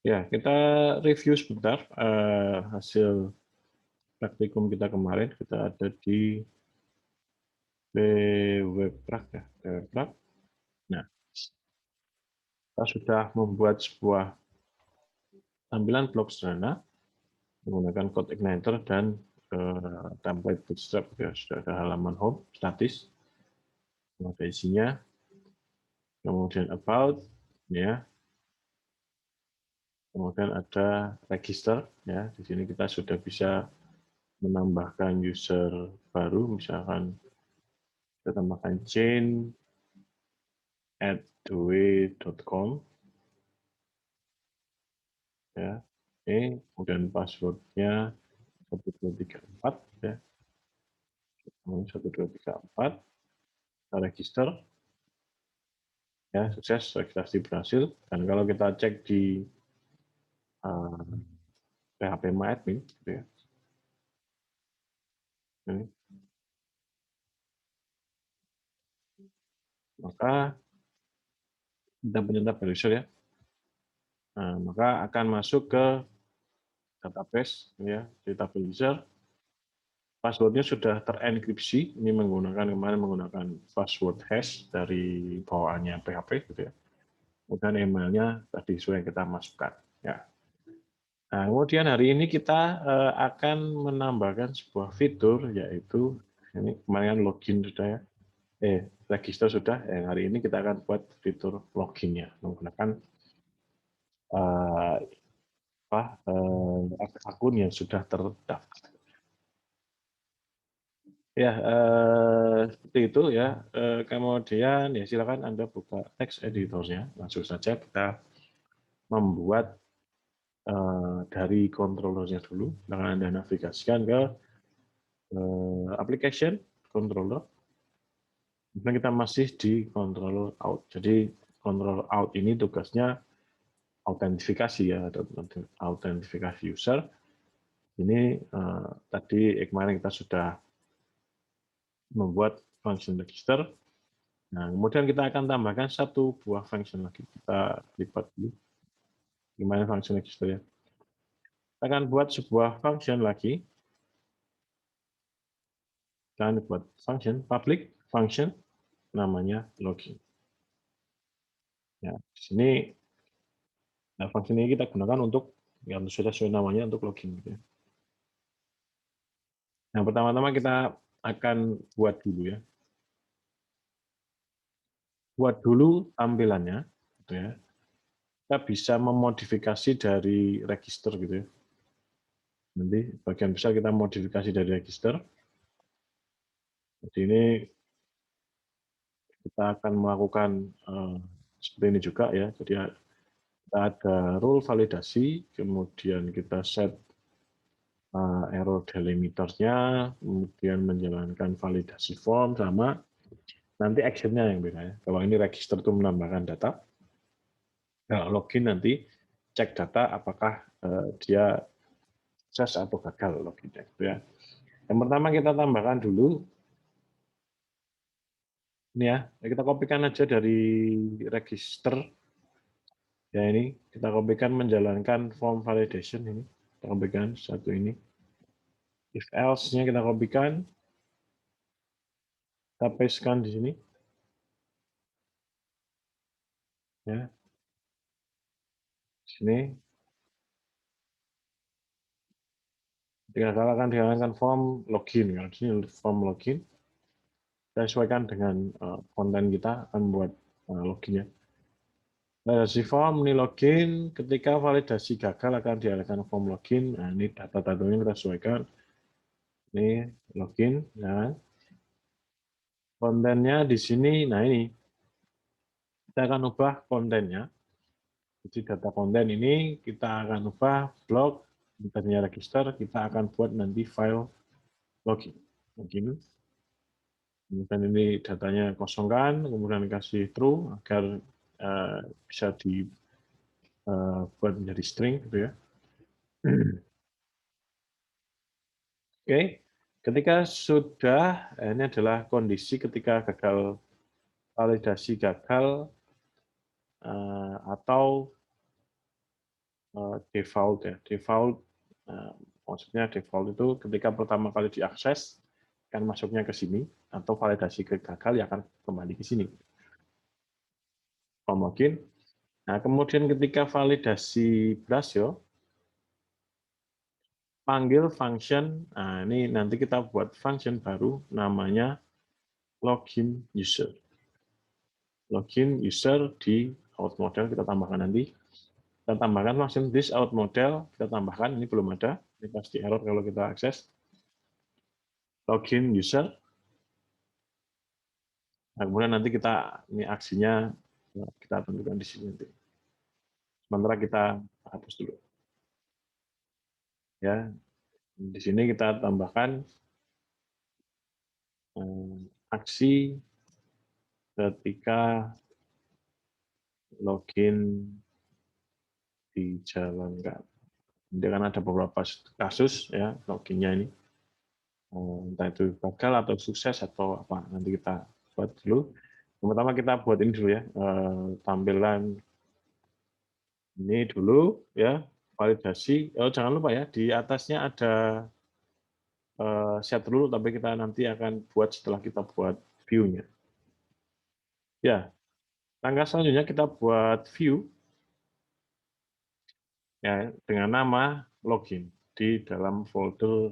Ya, kita review sebentar hasil praktikum kita kemarin. Kita ada di Webprak ya, Webprak. Nah, kita sudah membuat sebuah tampilan blog sederhana menggunakan code igniter dan template bootstrap ya, sudah ada halaman home statis, ada isinya, kemudian about ya, kemudian ada register ya. Di sini kita sudah bisa menambahkan user baru, misalkan kita tambahkan chain@doi.com ya. Oke, kemudian passwordnya 1234 ya. 1234, kita register ya, sukses, registrasi berhasil. Dan kalau kita cek di PHPMyAdmin gitu ya. Ini, maka kita punya tab browser ya. Nah, maka akan masuk ke database ya, di tab browser. Passwordnya sudah terenkripsi, ini kemarin menggunakan password hash dari bawaannya PHP gitu ya. Kemudian emailnya tadi sudah kita masukkan ya. Nah, kemudian hari ini kita akan menambahkan sebuah fitur, yaitu ini kemarin kan login sudah ya, register sudah. Hari ini kita akan buat fitur loginnya menggunakan akun yang sudah terdaftar. Ya, seperti itu ya. Kemudian ya silakan Anda buka text editornya. Langsung saja kita membuat dari controllernya dulu. Dengan Anda navigasikan ke application controller. Kemudian kita masih di controller out. Jadi controller out ini tugasnya autentifikasi ya, atau autentifikasi user. Ini tadi kemarin kita sudah membuat function register. Nah, kemudian kita akan tambahkan satu buah function lagi. Kita lipat dulu. Gimana function register ya? Kita akan buat sebuah function lagi. Kita akan buat function public function namanya login. Ya, di sini function ini kita gunakan untuk yang sudah sesuai namanya untuk login. Gitu ya. Nah, pertama-tama kita akan buat dulu ya. Buat dulu tampilannya, gitu ya. Kita bisa memodifikasi dari register gitu ya. Nanti bagian besar kita modifikasi dari register. Jadi ini kita akan melakukan seperti ini juga ya. Jadi kita ada rule validasi, kemudian kita set error delimiternya, kemudian menjalankan validasi form sama nanti actionnya yang beda ya. Kalau ini register itu menambahkan data, kalau login nanti cek data apakah dia sukses atau gagal loginnya gitu ya. Yang pertama kita tambahkan dulu ini ya, kita kopikan aja dari register ya, ini kita kopikan menjalankan form validation ini, kita kopikan satu ini. If else-nya kita kopikan, kita pastekan di sini ya, di sini. Ketika akan dijalankan form login, kalau di sini form login, kita sesuaikan dengan konten kita akan buat loginnya. Validasi form ini login, ketika validasi gagal akan dialihkan form login. Nah, ini data-datanya kita sesuaikan. Ini login, ya. Kontennya di sini, nah ini kita akan ubah kontennya. Jadi data konten ini kita akan ubah blog, tadinya register, kita akan buat nanti file login. Login. Kemudian ini datanya kosongkan, kemudian kasih true agar bisa dibuat menjadi string gitu ya. Oke, ketika sudah, ini adalah kondisi ketika gagal validasi gagal atau default ya. Default maksudnya default itu ketika pertama kali diakses kan masuknya ke sini, atau validasi gagal ya akan kembali ke sini. Login. Nah, kemudian ketika validasi berhasil, panggil function. Nah, ini nanti kita buat function baru namanya login user. Login user di out model kita tambahkan nanti. Kita tambahkan function this out model, kita tambahkan, ini belum ada, ini pasti error kalau kita akses. Login user. Nah, kemudian nanti kita, ini aksinya kita tentukan di sini nanti. Sementara kita hapus dulu. Ya, di sini kita tambahkan aksi ketika login dijalankan. Jadi kan ada beberapa kasus ya loginnya ini, entah itu gagal atau sukses atau apa. Nanti kita buat dulu. Pertama kita buat ini dulu ya, tampilan ini dulu ya, validasi. Oh, jangan lupa ya, di atasnya ada set dulu, tapi kita nanti akan buat setelah kita buat view-nya. Ya, langkah selanjutnya kita buat view ya dengan nama login di dalam folder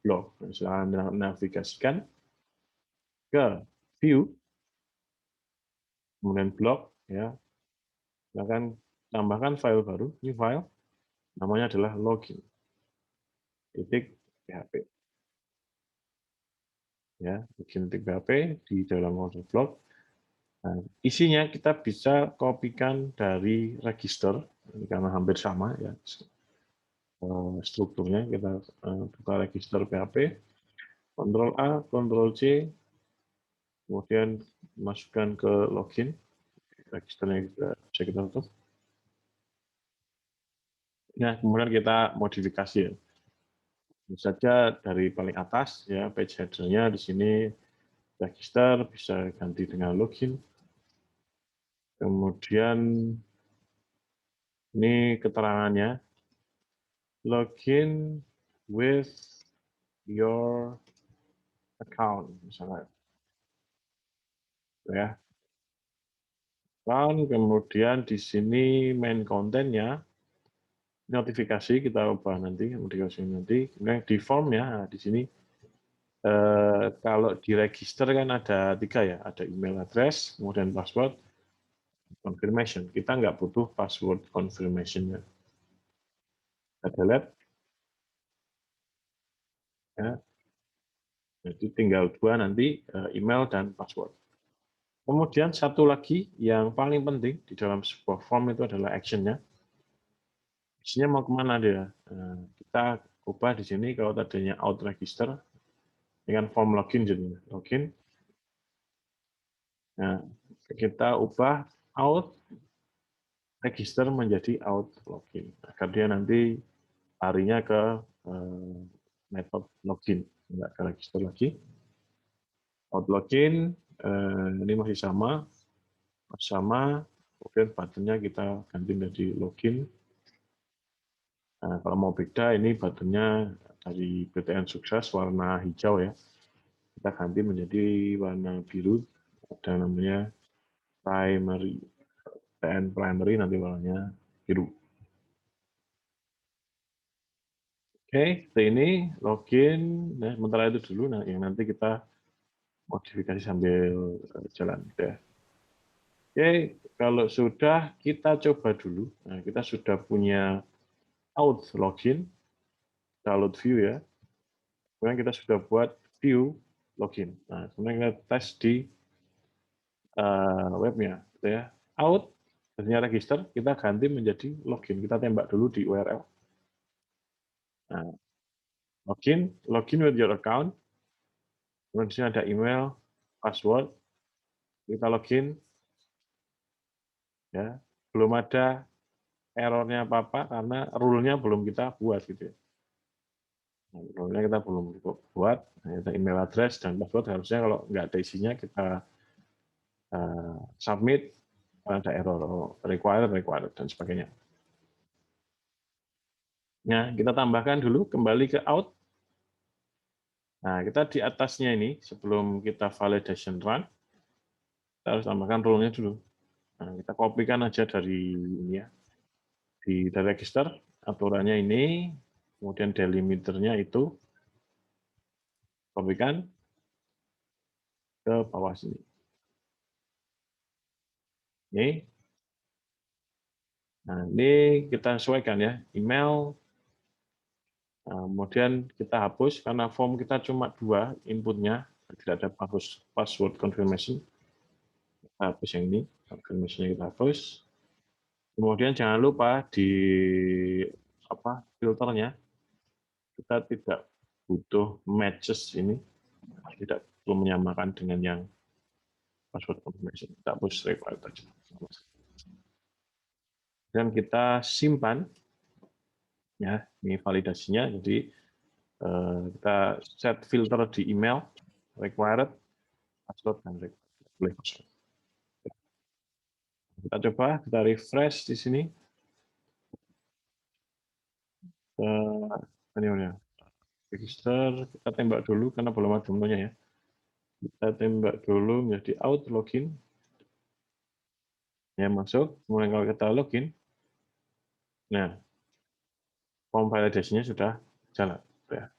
blog. Misalnya navigasikan ke view, kemudian blog ya, silakan tambahkan file baru, new file, namanya adalah login .php ya, login .php di dalam folder blog. Nah, isinya kita bisa kopikan dari register, ini karena hampir sama ya strukturnya. Kita buka register PHP, Ctrl A, Ctrl C, kemudian masukkan ke login, registernya bisa kita tutup. Nah, kemudian kita modifikasi ya. Bisa saja dari paling atas ya, page header-nya di sini register bisa ganti dengan login. Kemudian ini keterangannya, login with your account misalnya. Ya. Kemudian di sini main kontennya notifikasi kita ubah nanti, notifikasi nanti. Kemudian di form ya, di sini kalau di register kan ada 3 ya, ada email address, kemudian password, confirmation. Kita nggak butuh password confirmation-nya. Kita delete. Ya. Jadi tinggal 2 nanti, email dan password. Kemudian satu lagi yang paling penting di dalam sebuah form itu adalah action-nya. Action-nya mau kemana dia? Kita ubah di sini kalau tadinya out register dengan form login jadinya. Login. Nah, kita ubah out register menjadi out login agar dia nanti larinya ke metode login, enggak ke register lagi. Out login ini masih sama, kemudian buttonnya kita ganti menjadi login. Nah, kalau mau beda, ini buttonnya dari BTN Sukses warna hijau ya, kita ganti menjadi warna biru, ada namanya primary, BTN primary nanti warnanya biru. Oke, ini login. Nah, sementara itu dulu, nah yang nanti kita modifikasi sambil jalan. Ya. Oke, kalau sudah kita coba dulu. Nah, kita sudah punya out login, kita load view ya. Kemudian kita sudah buat view login. Nah, kemudian kita tes di webnya, gitu ya. Out, ternyata register, kita ganti menjadi login. Kita tembak dulu di URL. Nah, login with your account. Kemudian di sini ada email, password. Kita login, ya. Belum ada errornya apa-apa karena rule-nya belum kita buat gitu ya. Nah, rule-nya kita belum buat. Nah, kita email address dan password harusnya kalau nggak ada isinya kita submit, ada error, required dan sebagainya. Nah, kita tambahkan dulu kembali ke out. Nah, kita di atasnya ini, sebelum kita validation run, kita harus tambahkan rule-nya dulu. Nah, kita kopikan aja dari ini ya, dari register, aturannya ini, kemudian delimiternya itu, kopikan ke bawah sini. Ini. Nah, ini kita sesuaikan ya, email. Nah, kemudian kita hapus karena form kita cuma 2 inputnya, tidak ada password confirmation. Kita hapus yang ini, confirmation kita hapus. Kemudian jangan lupa di filternya kita tidak butuh matches ini, tidak perlu menyamakan dengan yang password confirmation. Kita hapus required saja. Dan kita simpan ya, ini validasinya. Jadi kita set filter di email required password dan boleh password. Kita coba, kita refresh di sini. Ini register, kita tembak dulu karena belum ada menunya ya. Kita tembak dulu menjadi out login. Ya, masuk. Kemudian kalau kita login, nah, form validasinya sudah jalan. Ya.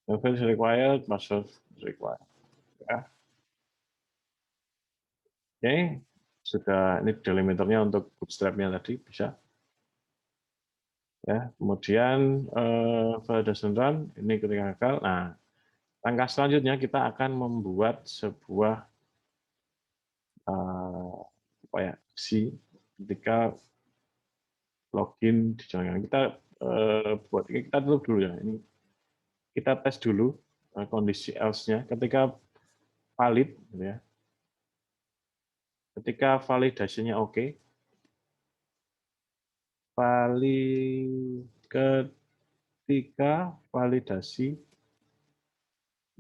Login required, password required. Ya. Oke, sudah ini delimiternya untuk bootstrap-nya tadi bisa. Ya, kemudian validation run ini ketika gagal. Nah, langkah selanjutnya kita akan membuat sebuah aksi ketika login di jalan. Kita kita tutup dulu ya. Ini kita tes dulu kondisi else-nya ketika valid, gitu ya. Ketika validasinya oke, ketika validasi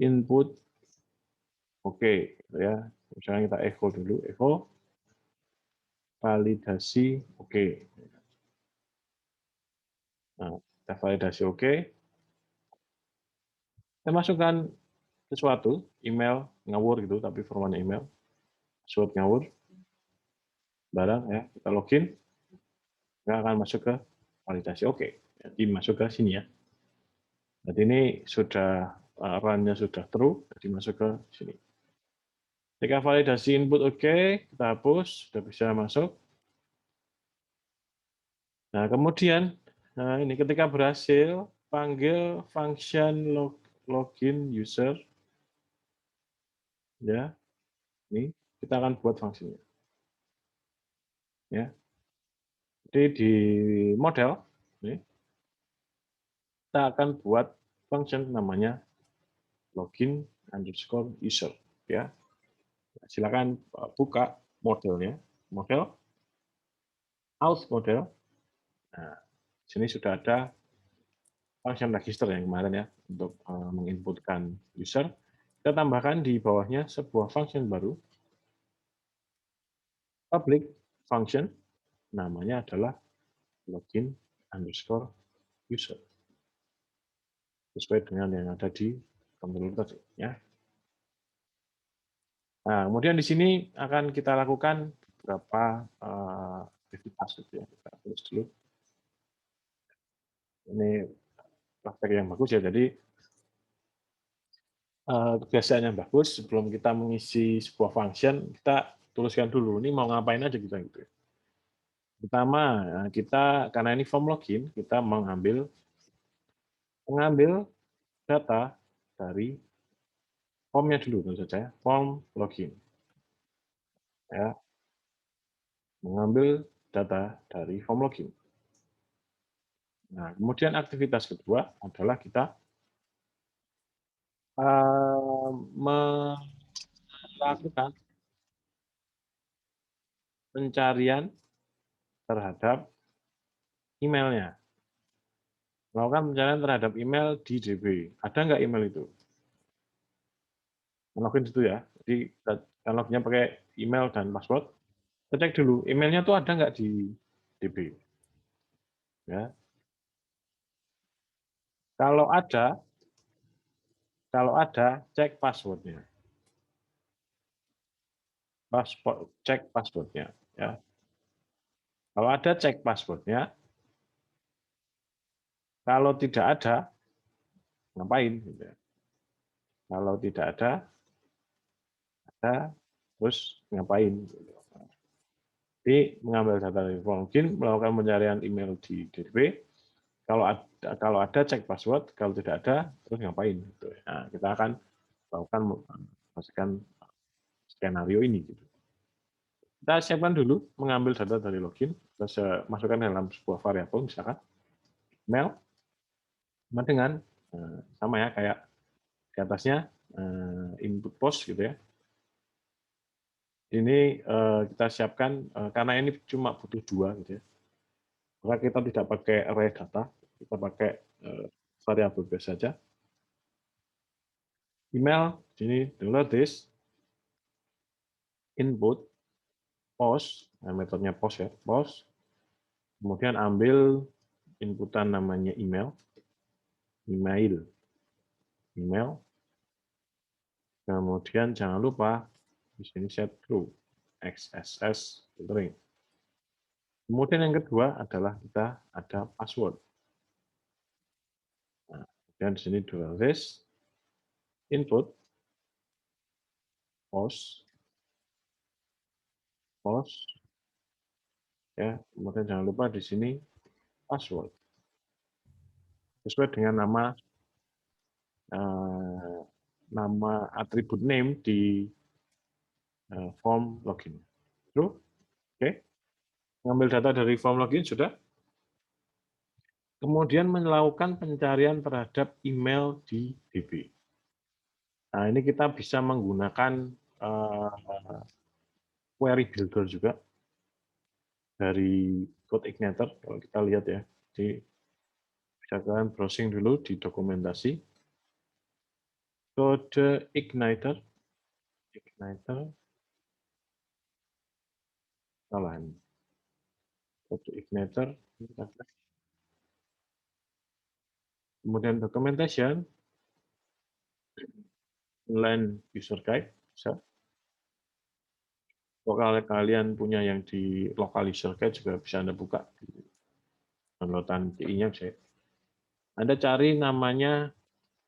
input oke, gitu ya. Misalnya kita echo dulu, echo validasi oke. Nah, kita validasi oke. Kita masukkan sesuatu, email ngawur gitu, tapi formatnya email, password ngawur, barang ya, kita login, kita akan masuk ke validasi oke. Jadi masuk ke sini ya. Jadi ini sudah run-nya sudah true, jadi masuk ke sini. Ketika validasi input oke, kita hapus, sudah bisa masuk. Nah, kemudian ini ketika berhasil, panggil function login user. Ya, ini kita akan buat fungsinya. Ya. Jadi di model ini, kita akan buat function namanya login_user. Ya, silakan buka modelnya, model, auth model. Nah, sini sudah ada function register yang kemarin ya untuk menginputkan user. Kita tambahkan di bawahnya sebuah function baru, public function, namanya adalah login_user. Sesuai dengan yang ada di controller tadi. Ya. Nah, kemudian di sini akan kita lakukan beberapa aktivitas. Gitu ya. Kita tulis dulu. Ini praktek yang bagus ya. Jadi kebiasaan yang bagus sebelum kita mengisi sebuah function, kita tuliskan dulu. Ini mau ngapain aja kita gitu. Pertama, kita karena ini form login, kita mengambil data dari formnya dulu tentu saja, form login. Ya, mengambil data dari form login. Nah, kemudian aktivitas kedua adalah kita melakukan pencarian terhadap emailnya. Melakukan pencarian terhadap email di DB. Ada nggak email itu? Login situ ya. Jadi kita loginnya pakai email dan password. Kita cek dulu emailnya tuh ada nggak di DB. Ya. Kalau ada cek passwordnya, cek passwordnya. Ya. Kalau ada cek passwordnya, kalau tidak ada ngapain? Gitu ya. Kalau tidak ada terus ngapain? Gitu. Jadi mengambil data dari form login, melakukan pencarian email di DB. Kalau ada cek password, kalau tidak ada terus ngapain? Gitu. Nah, kita akan lakukan pastikan skenario ini. Gitu. Kita siapkan dulu mengambil data dari login, kita masukkan dalam sebuah variabel, misalkan email, sama dengan sama ya kayak di atasnya input post gitu ya. Ini kita siapkan karena ini cuma butuh 2 gitu ya. Maka kita tidak pakai array data, kita pakai variabel biasa saja. Email sini download this input post, metodenya post ya, post. Kemudian ambil inputan namanya email, kemudian jangan lupa di sini set true, XSS filtering. Kemudian yang kedua adalah kita ada password. Nah, dan di sini this input post ya, kemudian jangan lupa di sini password sesuai dengan nama atribut name di form login. True, oke. Mengambil data dari form login sudah. Kemudian melakukan pencarian terhadap email di DB. Nah, ini kita bisa menggunakan query builder juga dari CodeIgniter. Kalau kita lihat ya, jadi misalkan browsing dulu di dokumentasi CodeIgniter, salah ini. CodeIgniter, kemudian documentation, inline user guide, bisa. Kalau kalian punya yang di local user guide juga bisa Anda buka. Downloadan CI-nya bisa. Anda cari namanya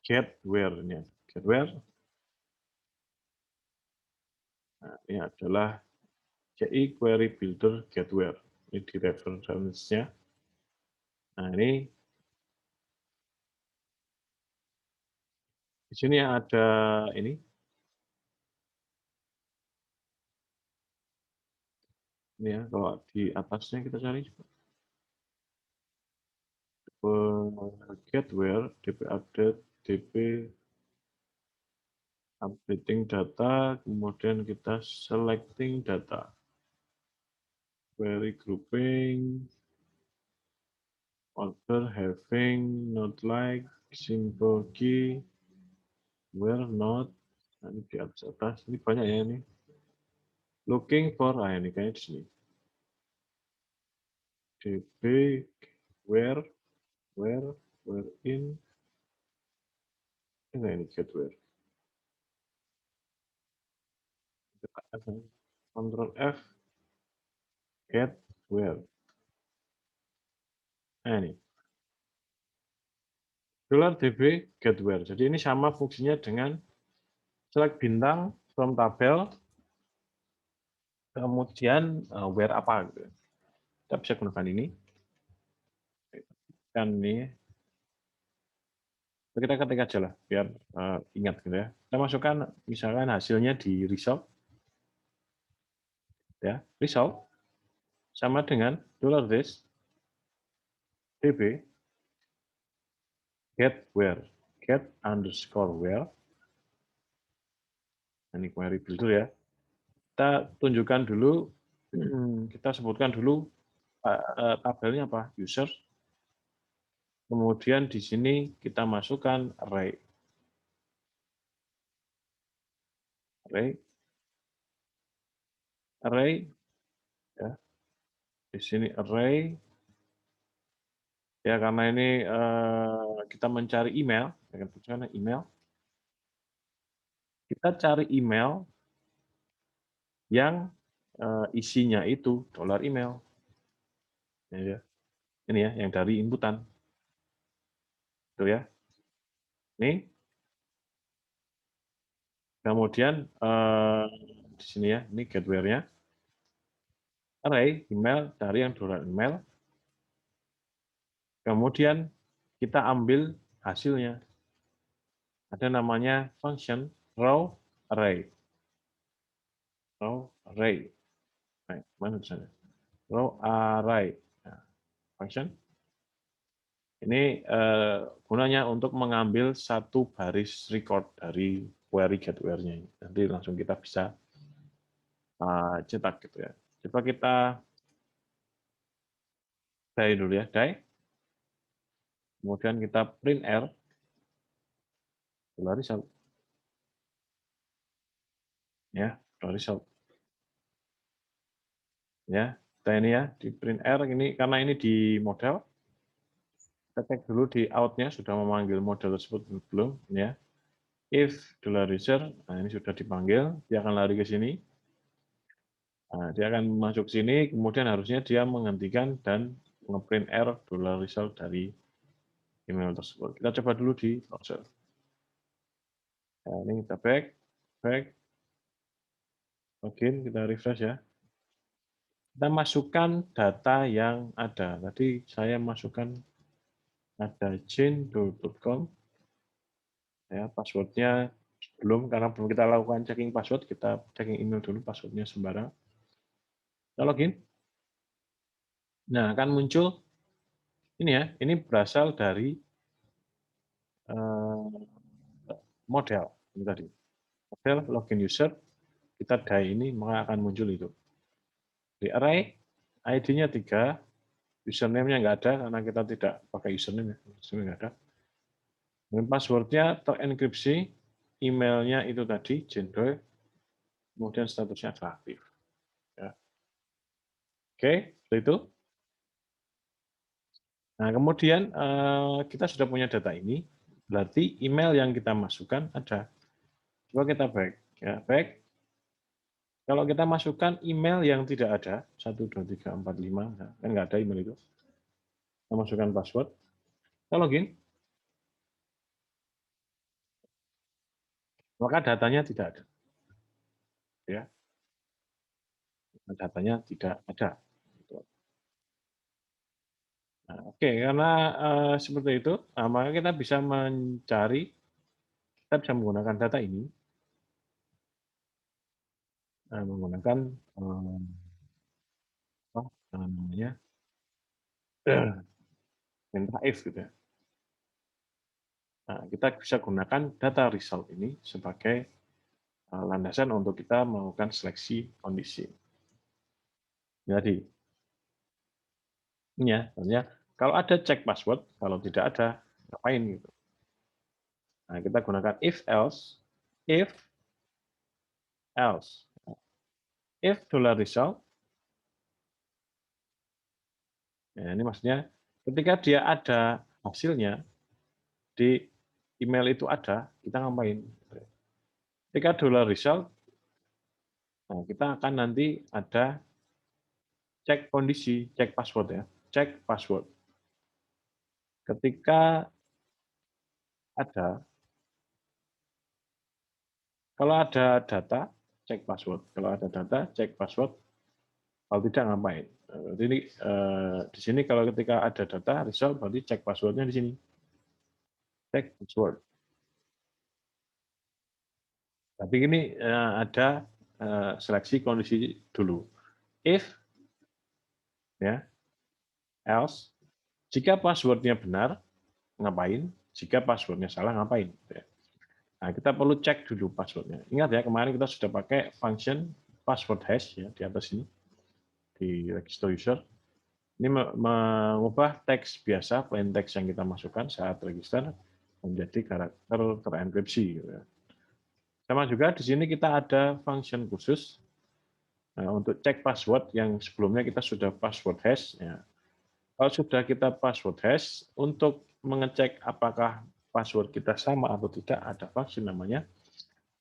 getWhere. GetWhere. Nah, ini adalah CI Query Builder GetWhere. Ini di reference-nya. Nah, ini di sini ada ini. Ini ya, kalau di atasnya kita cari getWhere, dp update, dp updating data, kemudian kita selecting data. Query grouping, order having, not like, simple key, where not, nah, ini di atas, ini banyak ya ini. Looking for, ini kayaknya di sini. db, where in, ini get where. Control F, get where. Nah, ini. $db get where. Jadi ini sama fungsinya dengan select bintang from tabel, kemudian where apa. Gitu. Kita bisa gunakan ini. Dan ini kita ketik aja lah biar ingat gitu ya. Kita masukkan misalkan hasilnya di result ya, result sama dengan $this db get where, get underscore where. Ini query builder ya. Kita tunjukkan dulu, kita sebutkan dulu tabelnya apa, user. Kemudian di sini kita masukkan array. Ya. Di sini array ya, karena ini kita mencari email, email, kita cari email yang isinya itu dolar email. Ya, ini ya, yang dari inputan. Tuh ya. Ini. Kemudian di sini ya, ini gateway-nya. Array email dari yang dolar email. Kemudian kita ambil hasilnya. Ada namanya function row array. Row array. Nah, mana tulisannya? Row array. Nah, function. Ini gunanya untuk mengambil satu baris record dari query gateway-nya. Nanti langsung kita bisa cetak gitu ya. Coba kita die dulu ya, die. Kemudian kita print R. Result. Ya, result. Ya, kita ini ya di print R ini karena ini di model. Kita cek dulu di out-nya sudah memanggil model tersebut belum ya. If $user, nah ini sudah dipanggil, dia akan lari ke sini. Nah, dia akan masuk sini, kemudian harusnya dia menghentikan dan ngeprint R $result dari email tersebut. Kita coba dulu di browser. Nah, ini kita back, login, kita refresh ya. Kita masukkan data yang ada. Tadi saya masukkan ada jane.com. Ya, passwordnya belum, karena belum kita lakukan checking password, kita checking email dulu, passwordnya sembarang. Kita login. Nah, akan muncul ini ya, ini berasal dari model ini tadi. Model login user, kita die ini, maka akan muncul itu. Di array, ID-nya 3, username-nya nggak ada, karena kita tidak pakai username, username nggak ada. Dan passwordnya terenkripsi, emailnya itu tadi, Jendroy, kemudian statusnya aktif. Ya. Oke, seperti itu. Nah, kemudian kita sudah punya data ini, berarti email yang kita masukkan ada. Coba kita back. Ya, back. Kalau kita masukkan email yang tidak ada, 1, 2, 3, 4, 5, kan nggak ada email itu. Kita masukkan password, kita login. Maka datanya tidak ada. Ya. Datanya tidak ada. Nah, oke, karena seperti itu, maka kita bisa mencari, kita bisa menggunakan data ini, menggunakan apa namanya, perintah if gitu ya. Nah, kita bisa gunakan data result ini sebagai landasan untuk kita melakukan seleksi kondisi. Jadi, ini ya, artinya kalau ada cek password, kalau tidak ada, ngapain gitu. Nah, kita gunakan if else, if $result. Ya, ini maksudnya ketika dia ada hasilnya, di email itu ada, kita ngapain? Ketika $result, nah kita akan nanti ada cek kondisi, cek password ya, cek password. Ketika ada, kalau ada data, cek password. Kalau ada data, cek password. Kalau tidak ngapain? Berarti ini di sini kalau ketika ada data result, berarti cek passwordnya di sini. Cek password. Tapi ini ada seleksi kondisi dulu. If, ya, else, jika passwordnya benar, ngapain? Jika passwordnya salah, ngapain? Nah, kita perlu cek dulu passwordnya. Ingat ya, kemarin kita sudah pakai function password hash ya di atas ini, di register user. Ini mengubah teks biasa, plain text yang kita masukkan saat register, menjadi karakter terenkripsi. Gitu ya. Sama juga di sini kita ada function khusus untuk cek password yang sebelumnya kita sudah password hash. Ya. Kalau sudah kita password hash, untuk mengecek apakah password kita sama atau tidak, ada function namanya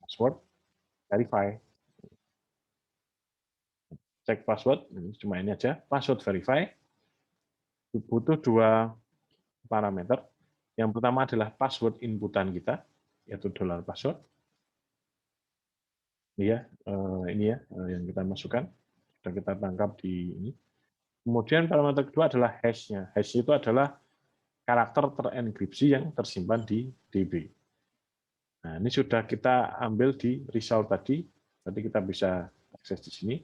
password verify. Cek password, cuma ini aja, password verify. Butuh dua parameter. Yang pertama adalah password inputan kita, yaitu $password. Ini ya yang kita masukkan, sudah kita tangkap di ini. Kemudian parameter kedua adalah hash-nya. Hash itu adalah karakter terenkripsi yang tersimpan di DB. Nah, ini sudah kita ambil di result tadi. Nanti kita bisa akses di sini.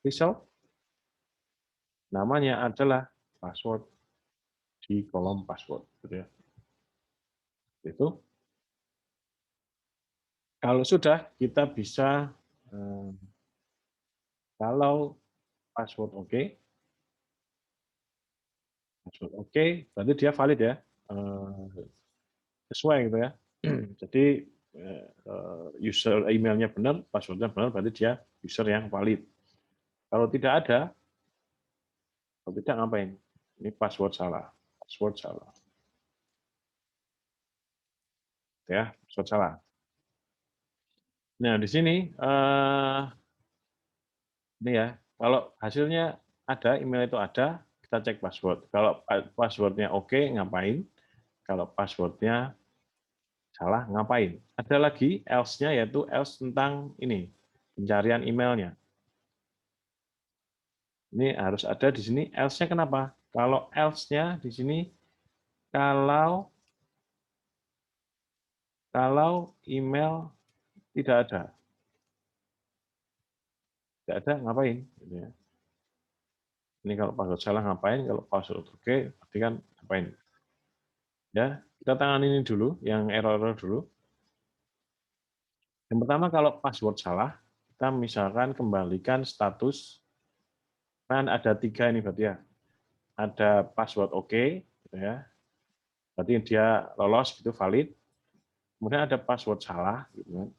Result. Namanya adalah password di kolom password. Gitu ya. Itu. Kalau sudah, kita bisa kalau password oke, password oke, berarti dia valid ya, sesuai gitu ya. Jadi user emailnya benar, passwordnya benar, berarti dia user yang valid. Kalau tidak ada, kalau tidak ngapain? Ini password salah, password salah, ya, password salah. Nah di sini ini ya, kalau hasilnya ada, email itu ada, kita cek password. Kalau passwordnya oke, ngapain? Kalau passwordnya salah, ngapain? Ada lagi else-nya, yaitu else tentang ini, pencarian emailnya. Ini harus ada di sini. Else-nya kenapa? Kalau else-nya di sini, kalau email tidak ada. Tidak ada, ngapain? Gitu ya. Ini kalau password salah ngapain? Kalau password oke, berarti kan ngapain? Ya, kita tangani ini dulu, yang error-error dulu. Yang pertama, kalau password salah, kita misalkan kembalikan status, kan ada 3 ini berarti ya. Ada password oke, gitu ya. Berarti dia lolos, gitu, valid. Kemudian ada password salah, gitu kan.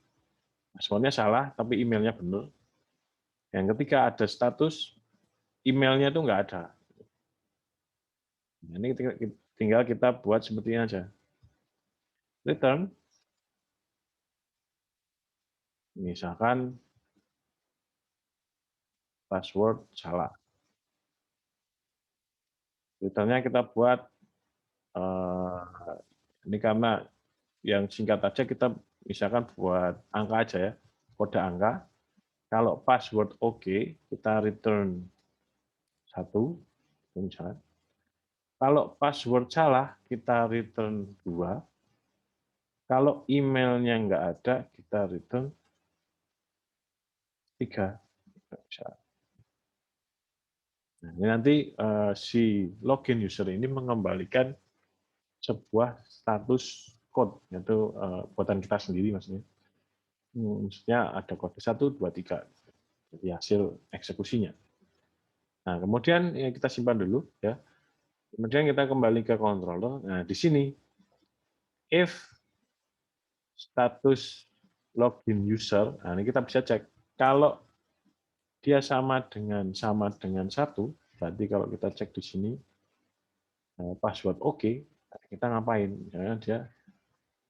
Passwordnya salah, tapi emailnya benar. Yang ketiga ada status, emailnya itu nggak ada. Nah, ini tinggal kita buat seperti ini aja. Return, misalkan password salah. Returnnya kita buat, ini karena yang singkat aja, kita misalkan buat angka aja ya, kode angka. Kalau password oke, kita return 1, misalkan. Kalau password salah, kita return 2. Kalau emailnya nggak ada, kita return 3. Nah, ini nanti si login user ini mengembalikan sebuah status code, yaitu buatan kita sendiri maksudnya. Maksudnya ada kode 1, 2, 3. Jadi hasil eksekusinya. Nah, kemudian ya kita simpan dulu ya. Kemudian kita kembali ke controller. Nah, di sini if status login user, nah ini kita bisa cek kalau dia sama dengan 1, berarti kalau kita cek di sini password oke, kita ngapain? Misalnya dia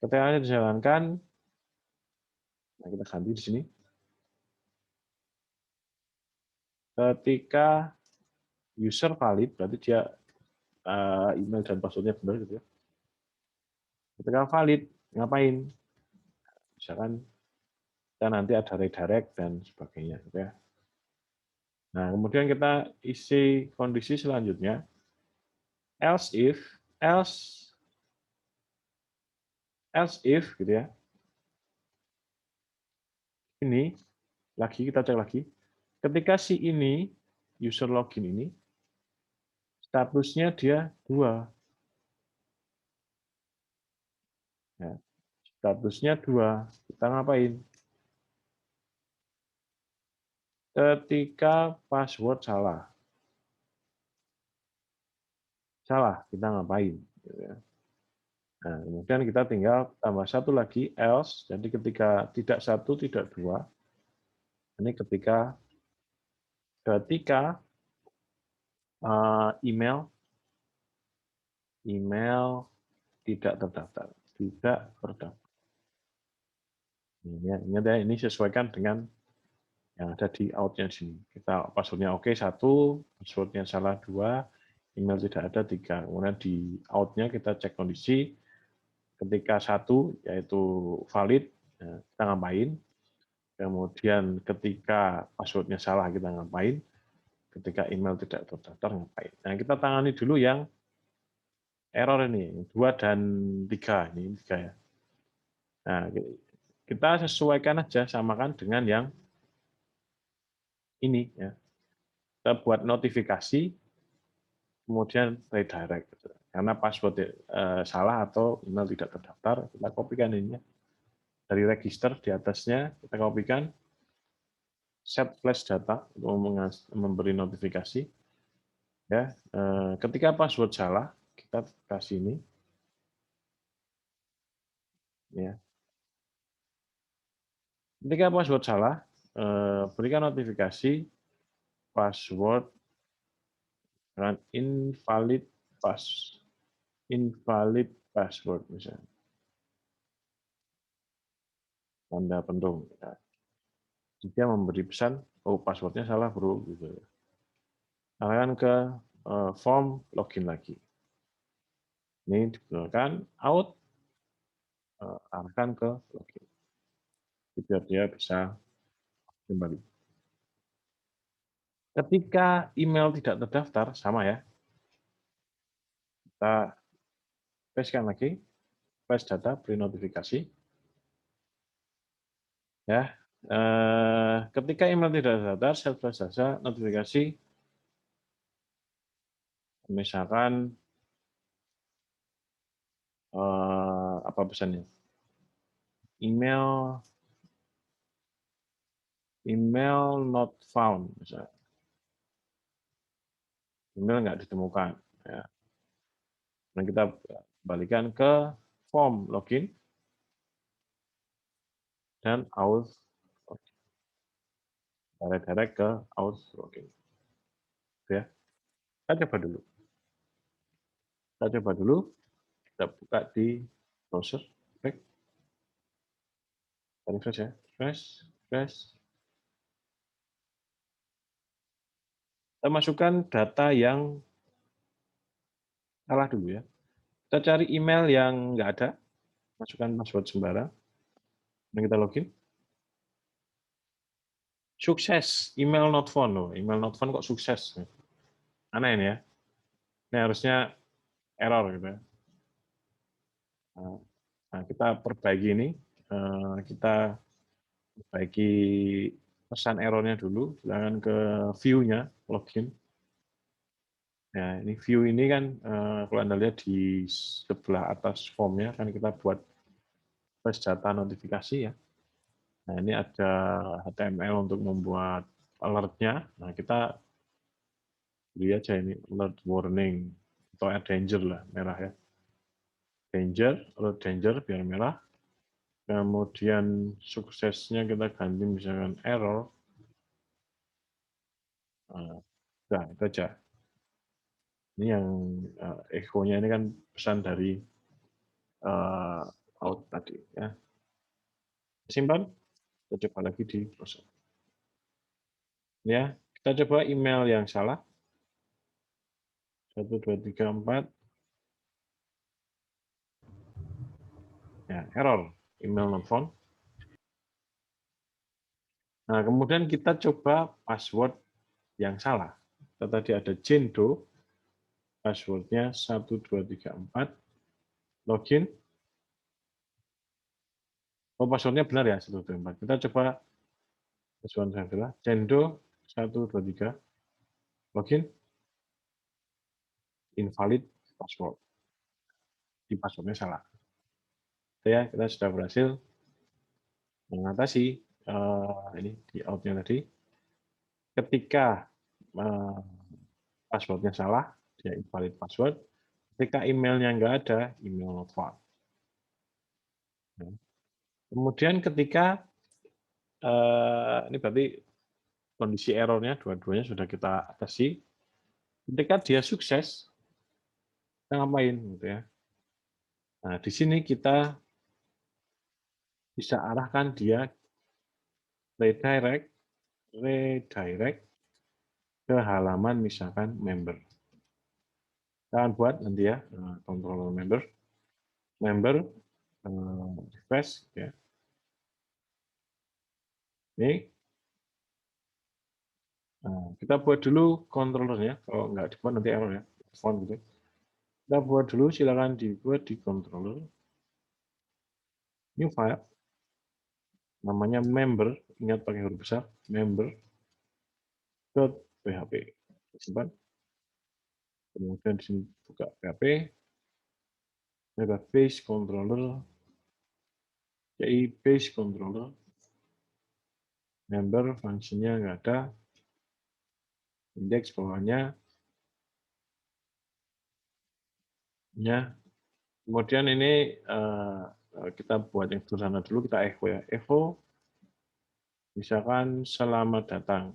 ketika dijalankan, nah kita ganti di sini. Ketika user valid, berarti dia email dan passwordnya benar gitu ya. Ketika valid, ngapain? Misalkan kita nanti ada redirect dan sebagainya. Gitu ya. Nah, kemudian kita isi kondisi selanjutnya. Else if gitu ya. Ini lagi kita cek lagi. Ketika si ini user login ini statusnya dia 2. Ya, statusnya 2. Kita ngapain? Ketika password salah. Salah, kita ngapain? Gitu ya. Nah, kemudian kita tinggal tambah satu lagi, else. Jadi ketika tidak 1, tidak 2. Ini ketika email email tidak terdaftar, tidak terdaftar. Ini sesuaikan dengan yang ada di out-nya di sini. Kita passwordnya oke 1, passwordnya salah 2, email tidak ada 3. Kemudian di out-nya kita cek kondisi. Ketika 1 yaitu valid, kita ngapain? Kemudian ketika passwordnya salah kita ngapain? Ketika email tidak terdaftar ngapain? Nah, kita tangani dulu yang error ini, 2 dan 3. Ini 3 ya. Nah, kita sesuaikan aja, samakan dengan yang ini. Ya. Kita buat notifikasi, kemudian redirect. Karena password salah atau email tidak terdaftar, kita kopikan ini. Dari register di atasnya, kita kopikan, set flash data untuk memberi notifikasi. Ya, ketika password salah, kita kasih ini. Ya. Ketika password salah, berikan notifikasi password dengan invalid password misalnya. Tanda pendung. Ya. Dia memberi pesan, oh passwordnya salah bro. Gitu. Arahkan ke form login lagi. Ini digunakan out, arahkan ke login. Biar dia bisa kembali. Ketika email tidak terdaftar, sama ya. Kita pastekan lagi, paste data, beri notifikasi. Ya, ketika email tidak terdaftar, set flash data, notifikasi, misalkan apa pesannya? Email not found, misalnya. Email nggak ditemukan. Ya. Dan kita kembalikan ke form login dan auth direct ke auth login. Ya. Kita coba dulu. Kita buka di browser. Back. Refresh ya. Refresh. Kita masukkan data yang salah dulu ya. Kita cari email yang nggak ada. Masukkan password sembarang. Dan kita login. Sukses, email not found loh. Email not found kok sukses. Aneh ini ya. Ini harusnya error gitu ya. Nah, kita perbaiki ini. Kita perbaiki pesan errornya dulu. Silakan ke view-nya, login. Nah, ini view ini kan kalau Anda lihat di sebelah atas formnya kan kita buat flash data notifikasi ya. Nah, ini ada HTML untuk membuat alert-nya. Nah, kita beri aja ini alert warning atau danger lah, merah ya. Alert danger biar merah. Kemudian suksesnya kita ganti misalkan error. Nah, itu aja. Ini yang echo-nya ini kan pesan dari out tadi ya. Simpan, kita coba lagi di browser. Ya, kita coba email yang salah. 1, 2, 3, 4. Ya, error. Email not found. Nah, kemudian kita coba password yang salah. Kita tadi ada Jendo, passwordnya 1, 2, 3, 4. Login. Oh, passwordnya benar ya, 1, 2, 3, 4. Kita coba passwordnya adalah Jendo 1, 2, 3. Login. Invalid password. Di passwordnya salah. Ya, kita sudah berhasil mengatasi ini di out-nya tadi. Ketika passwordnya salah, dia invalid password. Ketika emailnya nggak ada, email not found. Kemudian ketika ini berarti kondisi errornya dua-duanya sudah kita atasi. Ketika dia sukses, kita ngapain gitu ya. Nah, di sini kita bisa arahkan dia redirect redirect ke halaman misalkan member. Kita akan buat nanti ya controller member request ya. Ini kita buat dulu controllernya. Kalau nggak dibuat nanti error ya. Font gitu. Kita buat dulu, silakan dibuat di controller. New file. Namanya member. Ingat pakai huruf besar. Member.php. Simpan. Kemudian di sini buka PHP. Ada base controller. Jadi base controller. Member fungsinya nggak ada. Index bawahnya. Ya. Kemudian ini kita buat yang sederhana dulu, kita echo ya. Echo, misalkan selamat datang.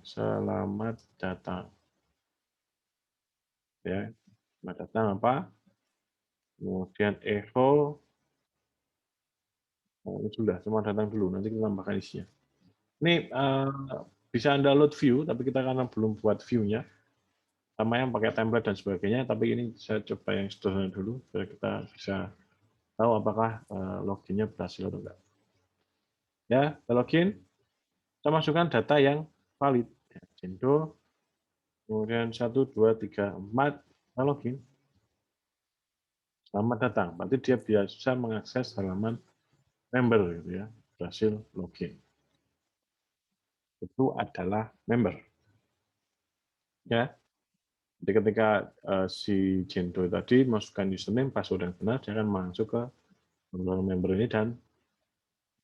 Ya, selamat datang apa? Kemudian echo, ini sudah, selamat datang dulu. Nanti kita tambahkan isinya. Ini bisa Anda load view, tapi kita karena belum buat view-nya, sama yang pakai template dan sebagainya, tapi ini saya coba yang sederhana dulu, supaya kita bisa tahu apakah login-nya berhasil atau enggak. Ya, kita login. Kita masukkan data yang valid. Jendo, kemudian 1, 2, 3, 4, kita login. Selamat datang. Berarti dia bisa mengakses halaman member, gitu ya. Berhasil login. Itu adalah member. Ya. Jadi ketika si Jendo tadi masukkan username, password yang benar, dia akan masuk ke member ini dan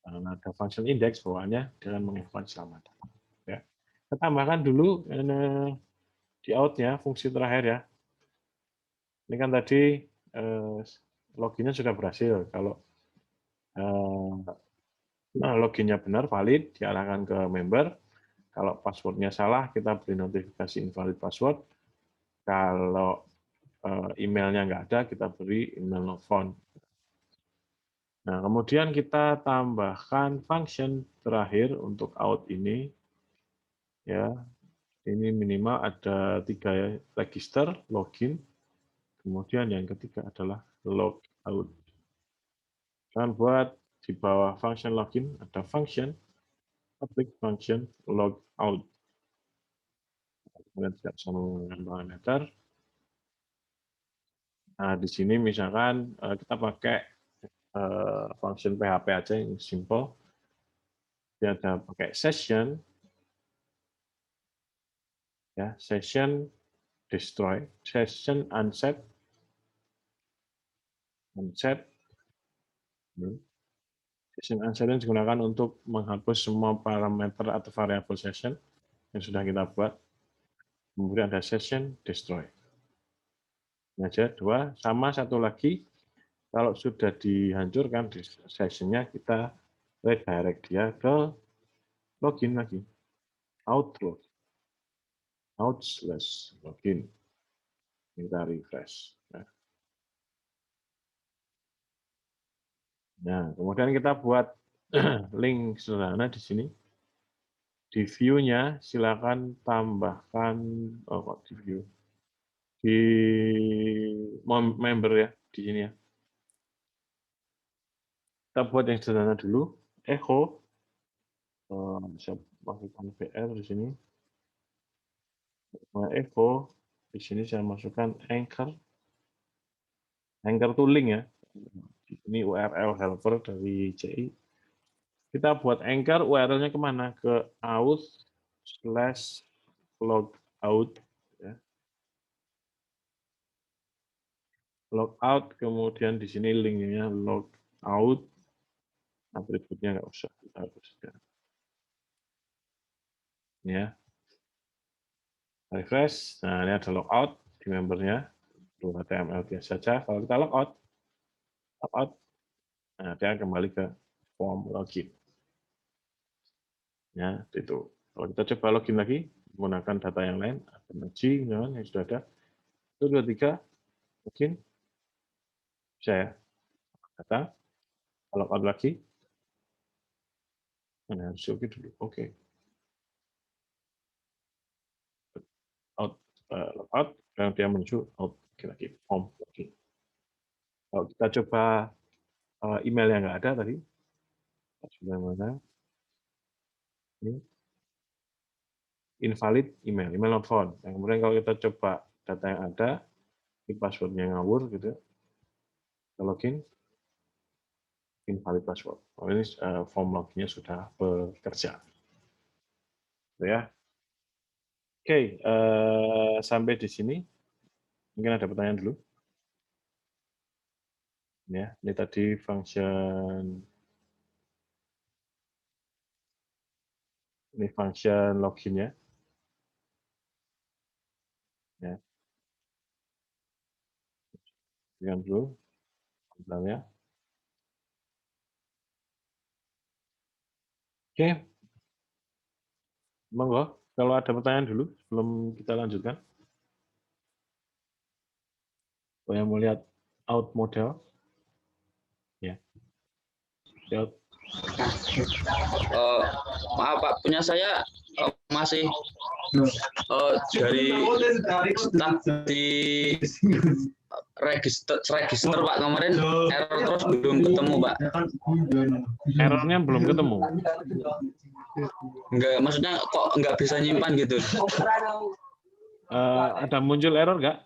ada function index bawahnya dengan menginfokan selamat datang. Ya. Kita tambahkan dulu di out-nya fungsi terakhir ya. Ini kan tadi loginnya sudah berhasil. Kalau loginnya benar, valid, diarahkan ke member. Kalau passwordnya salah, kita beri notifikasi invalid password. Kalau emailnya nggak ada, kita beri email not found. Nah, kemudian kita tambahkan function terakhir untuk out ini. Ya, ini minimal ada 3 ya, register, login, kemudian yang ketiga adalah logout. Dan buat di bawah function login ada function public function logout. Kemudian tidak bisa menggunakan parameter. Nah, di sini misalkan kita pakai function PHP aja yang simple. Dia ada pakai session, ya session destroy, session unset, session unset ini digunakan untuk menghapus semua parameter atau variabel session yang sudah kita buat. Kemudian ada session destroy. Ini aja 2. Sama satu lagi, kalau sudah dihancurkan di sessionnya, kita redirect dia ke login lagi. Out/login. Kita refresh. Nah, kemudian kita buat link sederhana di sini. Di view-nya silakan tambahkan di view. Di member ya di sini ya. Kita buat yang sederhana dulu. Echo. Bisa masukkan VR di sini. Echo. Di sini saya masukkan anchor. Anchor itu link ya. Ini URL helper dari CI. Kita buat anchor, URL-nya kemana? Ke out/logout. Ya. Logout, kemudian di sini linknya logout. Atributnya nggak usah. Ya. Refresh. Nah, ini ada logout di membernya. HTML biasa saja. Kalau kita logout, nah, dia kembali ke form login. Ya, itu. Kalau kita coba login lagi, menggunakan data yang lain, energi yang sudah ada. 1, 2, 3, login. Bisa ya? Data, log out lagi. Nah, harus oke dulu. Oke. Out, log out, dan dia menuju out lagi, home lagi. Kalau kita coba email yang nggak ada tadi, sudah mana? Ini invalid email not found. Yang kemudian kalau kita coba data yang ada, ini passwordnya ngawur gitu, kita login, invalid password. Oh, ini form loginnya sudah bekerja. Ya. Oke, sampai di sini. Mungkin ada pertanyaan dulu. Ya, ini tadi function loginnya. Ya, lihat dulu sebenarnya. Oke, monggo. Kalau ada pertanyaan dulu sebelum kita lanjutkan. Saya mau lihat out model. Ya. Lihat. Maaf Pak, punya saya masih dari start di register Pak, kemarin error terus belum ketemu Pak. Errornya belum ketemu. Enggak, maksudnya kok nggak bisa nyimpan gitu. Ada muncul error nggak?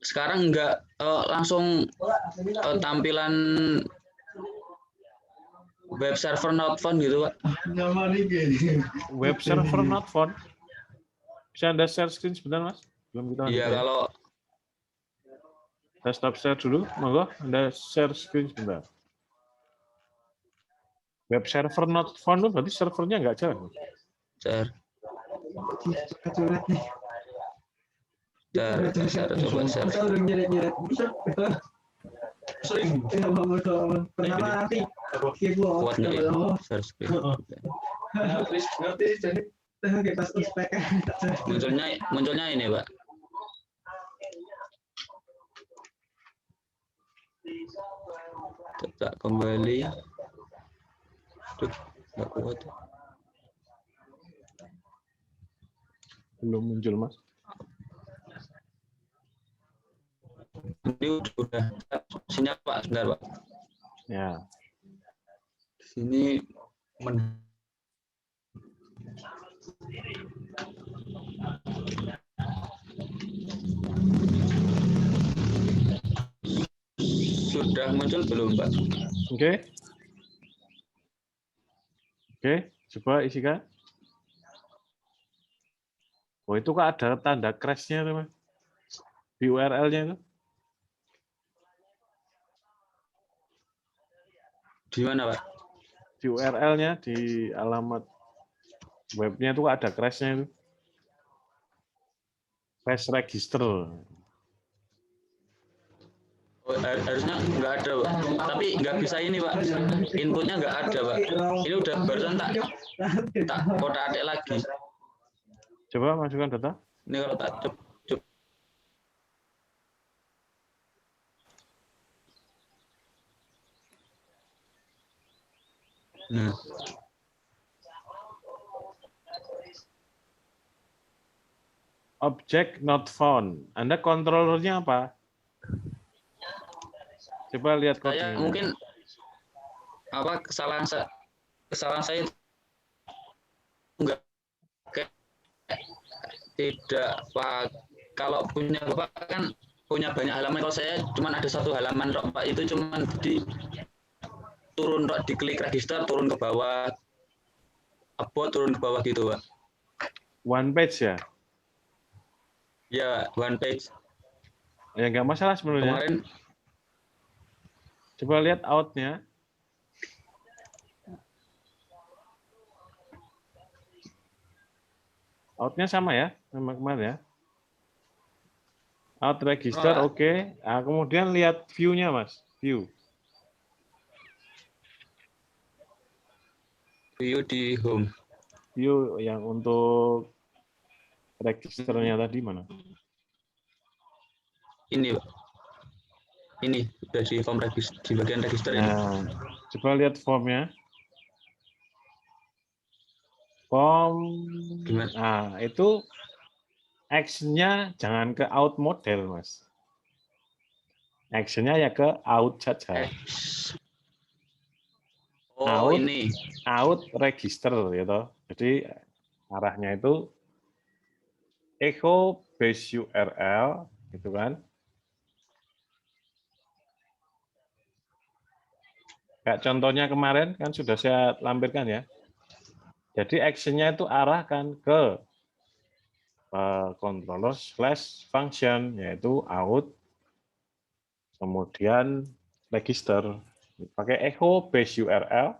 Sekarang nggak langsung tampilan web server not found gitu Pak. Web server not found. Bisa Anda share screen sebentar Mas? Belum kita Iya, kalau kita stop share dulu, monggo Anda share screen sebentar. Web server not found itu berarti servernya nggak jalan. share. Coba share. Kuat nggak ini? Share screen. Munculnya ini Pak. Coba kembali. Tuh, nggak kuat. Belum muncul Mas. Ini udah sini Pak, sebentar Pak. Ya. Sini sudah muncul belum Pak? Oke. Oke, coba isikan. Oh, itu kok ada tanda crash-nya teman. Di URL-nya itu. Di mana Pak? Di URL-nya, di alamat webnya itu kok ada crash-nya itu. Crash register. Oh, harusnya nggak ada Pak. Tapi nggak bisa ini Pak. Inputnya nggak ada Pak. Ini udah barusan tak kotak-atik lagi. Coba masukkan data. Ini kalau tak coba. Nah. Object not found. Anda controllernya apa? Coba lihat Saya kodenya. mungkin apa kesalahan saya enggak tidak Pak. Kalau punya Bapak kan punya banyak halaman, kalau saya cuma ada satu halaman Pak, itu cuma turun diklik register, turun ke bawah, upload, turun ke bawah gitu Pak. One page ya? Ya, one page. Ya nggak masalah sebenarnya. Kemarin coba lihat out-nya. Out-nya sama ya, sama kemarin ya. Out register, oke. Nah, kemudian lihat view-nya Mas, view. View di home. View yang untuk registernya tadi mana? ini, Pak. Ini udah di form register, di bagian register ini. Nah, coba lihat formnya. Form, Gimana? nah itu action-nya jangan ke out model, Mas. Action-nya ya ke out saja. Oh, Out, ini. out register gitu. Jadi arahnya itu echo base URL gitu kan. Kayak contohnya kemarin kan sudah saya lampirkan ya. Jadi action-nya itu arahkan ke controller slash function, yaitu out, kemudian register. Pakai echo base URL.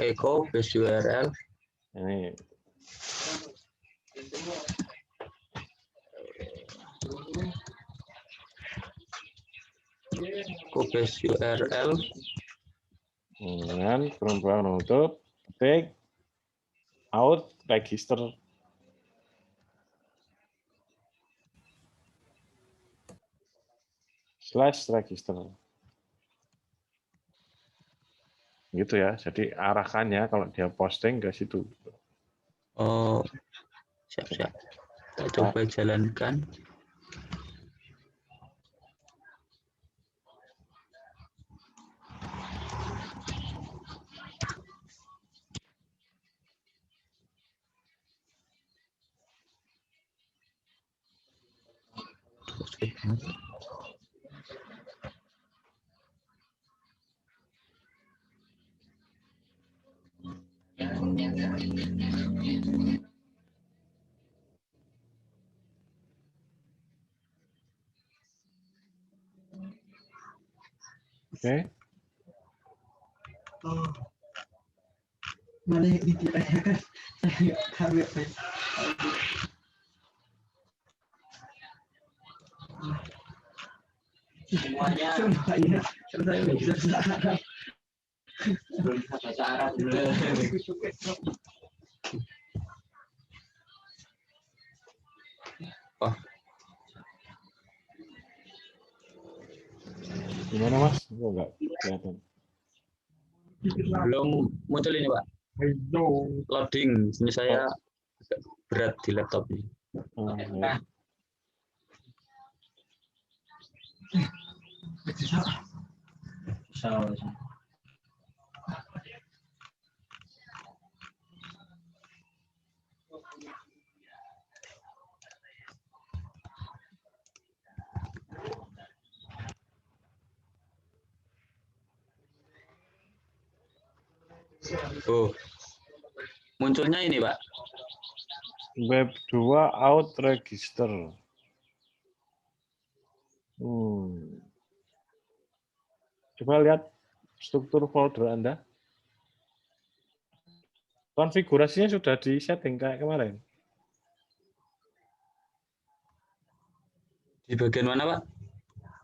Echo base URL. Ini Echo base URL. dengan perempuan menutup, ketik, out, register. Slash register. Gitu ya. Jadi arahkannya kalau dia posting ke situ. Oh, siap-siap. Kita coba jalankan. Oke. Oh, mana yang ditanyakan? Saya nggak tahu. Semuanya Semuanya, saya nggak bisa bahasa Arab. belum bisa bahasa Arab. Oh, Gimana Mas? Enggak kelihatan. belum muncul ini, Pak. Loading. Ini saya agak berat di laptop ini. Oh, ya. Oh, munculnya ini, Pak. Web 2 out register. Coba lihat struktur folder Anda. Konfigurasinya sudah di-setting kayak kemarin. Di bagian mana, Pak?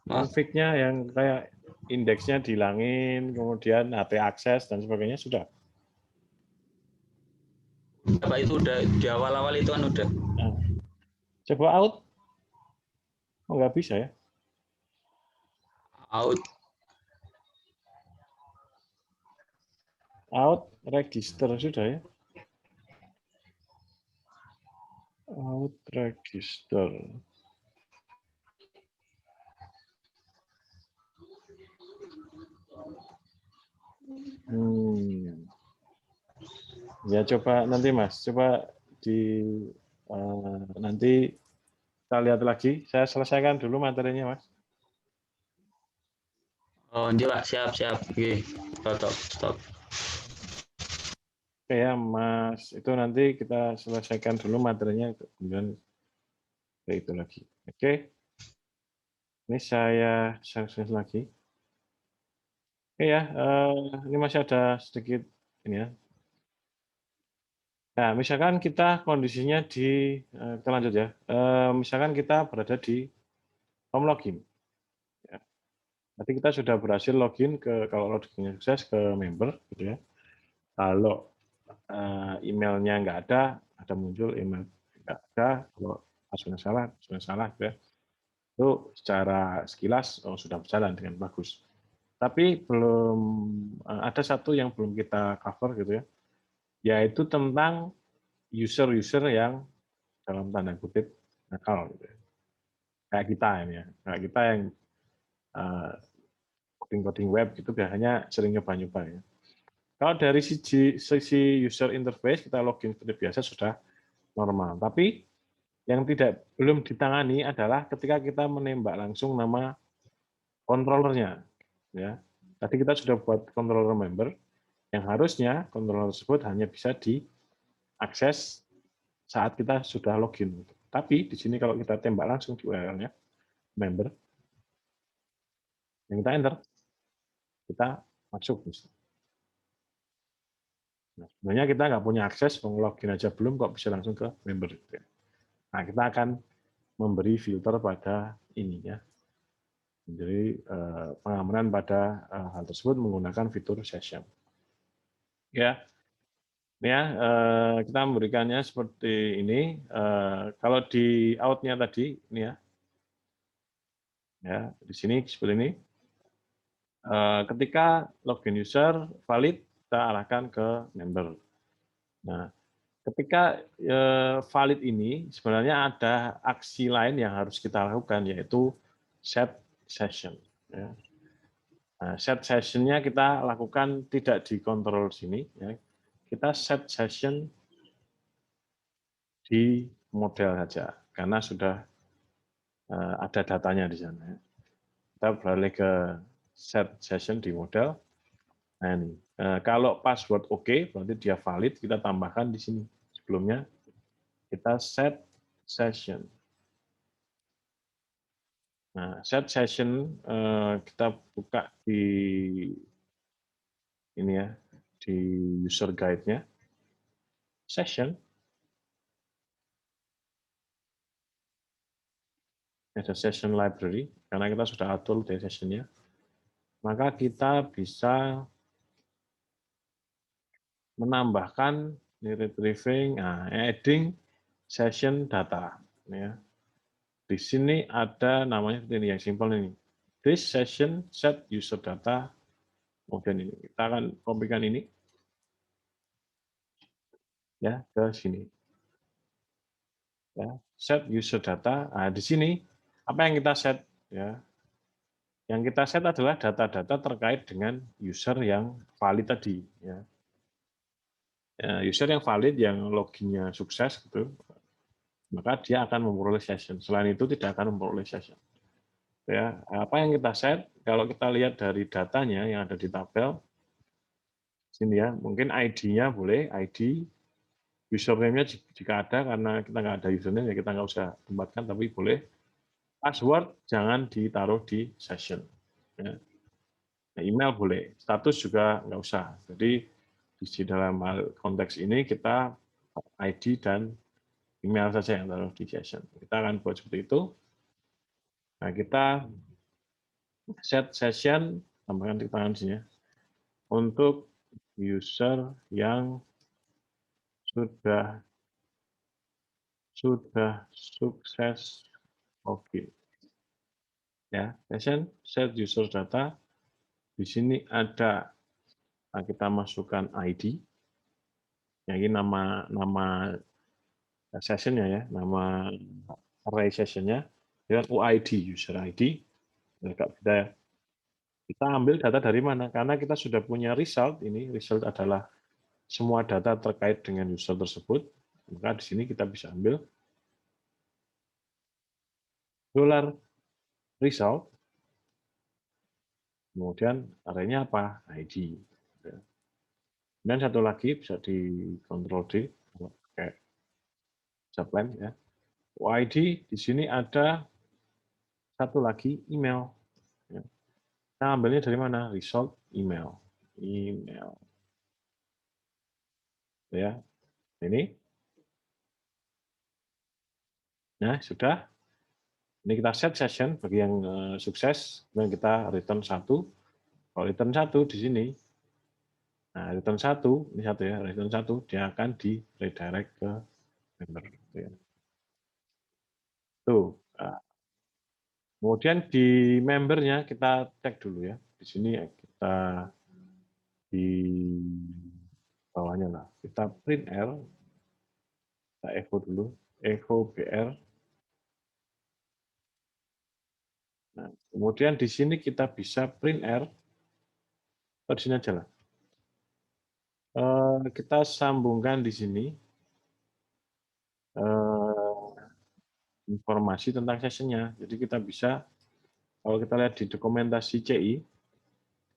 Maaf. Config-nya yang kayak indeksnya dihilangin, kemudian HT akses dan sebagainya sudah. Pak, itu udah di awal-awal itu kan udah. Nah, coba out. Oh, nggak bisa ya. Out. Out register sudah ya. Out register. Ya coba nanti Mas, coba di nanti kita lihat lagi. Saya selesaikan dulu materinya Mas. Oh, ini, Pak. Siap-siap. Oke. Stop. Oke ya Mas, itu nanti kita selesaikan dulu materinya, kemudian ke itu lagi. Oke, ini saya share lagi. Oke ya, ini masih ada sedikit ini ya. Nah, misalkan kita kondisinya di, kita lanjut ya. Misalkan kita berada di home login. Ya. Nanti kita sudah berhasil login kalau loginnya sukses ke member, gitu ya. Kalau emailnya nggak ada muncul email nggak ada, kalau passwordnya salah, ya. Itu secara sekilas sudah berjalan dengan bagus. Tapi belum ada satu yang belum kita cover gitu ya, yaitu tentang user-user yang dalam tanda kutip nakal gitu ya. Kayak kita ini ya, kayak kita yang coding-coding web itu biasanya sering nyoba-nyoba ya. Kalau dari sisi user interface kita login seperti biasa sudah normal. Tapi yang belum ditangani adalah ketika kita menembak langsung nama controllernya. Ya, tadi kita sudah buat controller member yang harusnya controller tersebut hanya bisa diakses saat kita sudah login. Tapi di sini kalau kita tembak langsung di URL-nya member, yang kita enter, kita masuk. Nah, sebenarnya kita nggak punya akses, login aja belum kok bisa langsung ke member. Nah, kita akan memberi filter pada ini ya. Jadi pengamanan pada hal tersebut menggunakan fitur session. Ya, kita memberikannya seperti ini. Kalau di out-nya tadi, ini ya, di sini seperti ini. Ketika login user valid, kita arahkan ke member. Nah, ketika valid ini sebenarnya ada aksi lain yang harus kita lakukan, yaitu set session. Ya. Nah, set session-nya kita lakukan tidak di kontrol sini. Ya. Kita set session di model saja, karena sudah ada datanya di sana. Kita beralih ke set session di model. Nah, ini. Kalau password oke, berarti dia valid, kita tambahkan di sini. Sebelumnya kita set session. Nah, set session kita buka di ini ya, di user guide-nya. Session. Ada session library, karena kita sudah atur dari session-nya. Maka kita bisa menambahkan retrieving, adding session data. Ya. Di sini ada namanya seperti ini, yang simpel ini. This session set user data. Kemudian ini kita akan kopikan ini ya ke sini. Ya, set user data. Nah, di sini apa yang kita set ya? Yang kita set adalah data-data terkait dengan user yang valid tadi ya. User yang valid yang loginnya sukses gitu, maka dia akan memperoleh session. Selain itu tidak akan memperoleh session. Ya, apa yang kita set? Kalau kita lihat dari datanya yang ada di tabel sini ya, mungkin ID-nya boleh, ID, username-nya jika ada, karena kita nggak ada username ya kita nggak usah tempatkan, tapi boleh. Password jangan ditaruh di session. Ya. Nah, email boleh, status juga nggak usah. Jadi di dalam konteks ini kita ID dan email saja yang taruh di session. Kita akan buat seperti itu. Nah, kita set session, tambahkan di tangan sini ya, untuk user yang sudah sukses login. Ya, session set user data. Di sini ada, kita masukkan ID. Yang ini nama sessionnya ya, nama array sessionnya dengan UID, user ID. Kita ambil data dari mana? Karena kita sudah punya result, ini result adalah semua data terkait dengan user tersebut, maka di sini kita bisa ambil $result, kemudian arraynya apa? ID. Dan satu lagi bisa dikontrol D, kayak subline ya. UID di sini ada satu lagi email. Kita ambilnya dari mana? Result email. Email. Ya. Ini. Nah, sudah. Ini kita set session bagi yang sukses, kemudian kita return 1. Kalau return 1 di sini, nah return 1, ini 1 ya, return 1, dia akan di redirect ke member. Tuh. Nah, kemudian di membernya kita cek dulu ya. Di sini kita di bawahnya lah. Kita print R, kita echo dulu, echo BR. Nah, kemudian di sini kita bisa print R, di sini aja lah. Kita sambungkan di sini informasi tentang sessionnya. Jadi kita bisa, kalau kita lihat di dokumentasi CI,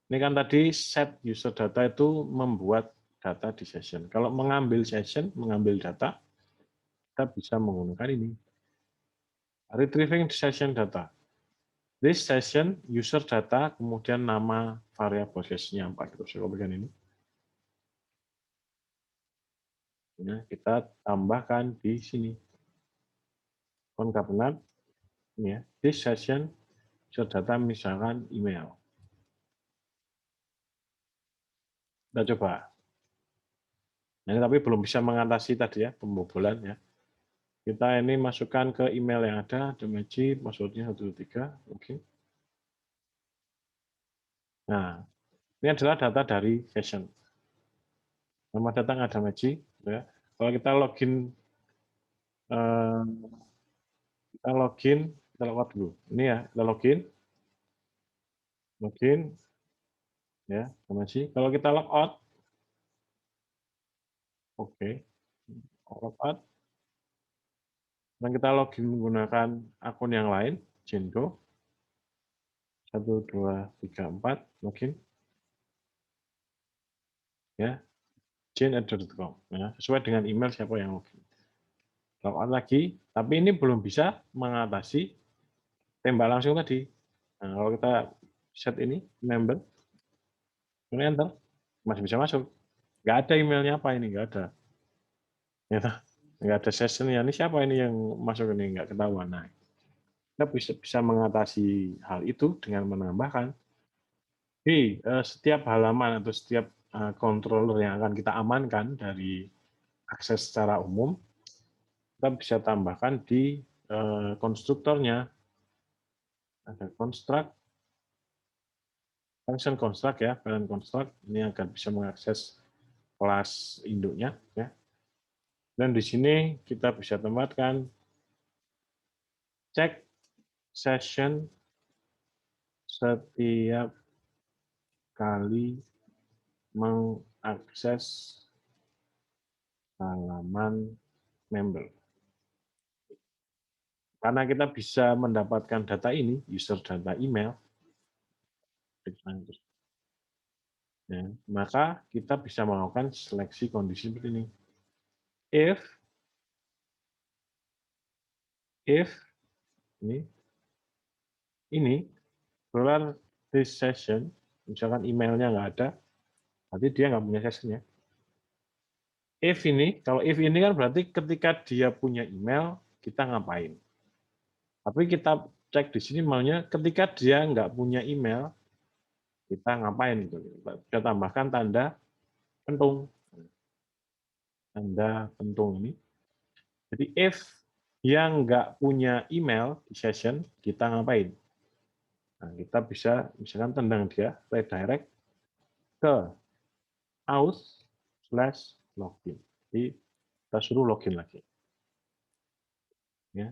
ini kan tadi set user data itu membuat data di session. Kalau mengambil session, mengambil data, kita bisa menggunakan ini. Retrieving session data. This session user data, kemudian nama variabel sessionnya apa. Kita bisa kopikan ini. Nah, kita tambahkan di sini. Concatenate, ini ya. This session user data misalkan email. Kita coba. Nah, ini tapi belum bisa mengatasi tadi ya, pembobolan ya. Kita ini masukkan ke email yang ada, Demaji, password-nya 123, mungkin. Nah, ini adalah data dari session. Nama datang ada Demaji. Ya. Kalau kita login, kita log dulu. Ini ya, kita login, ya, Demaji. Kalau kita log out, oke, log out. Dan kita login menggunakan akun yang lain, Jendo. 1, 2, 3, 4, login. Ya, jane@com, ya, sesuai dengan email siapa yang login. Logout lagi, tapi ini belum bisa mengatasi tembak langsung tadi. Nah, kalau kita set ini member, ini enter, masih bisa masuk. Nggak ada emailnya apa ini, nggak ada. Ya, nggak ada sessionnya. Ini siapa ini yang masuk ini, nggak ketahuan. Nah, kita bisa mengatasi hal itu dengan menambahkan di setiap halaman atau setiap controller yang akan kita amankan dari akses secara umum, kita bisa tambahkan di konstruktornya. Ada construct, function construct ya, parent construct ini akan bisa mengakses kelas induknya ya. Dan di sini kita bisa tempatkan cek session setiap kali mengakses halaman member. Karena kita bisa mendapatkan data ini, user data email, ya, maka kita bisa melakukan seleksi kondisi seperti ini. If ini keluar this session, misalkan emailnya nggak ada, berarti dia nggak punya sessionnya. If ini, kalau if ini kan berarti ketika dia punya email, kita ngapain? Tapi kita cek di sini maunya ketika dia nggak punya email, kita ngapain gitu. Kita tambahkan tanda pentung. Tanda pentung ini. Jadi if dia nggak punya email di session, kita ngapain? Nah, kita bisa misalkan tendang dia redirect ke auth/login. Jadi kita suruh login lagi. Ya,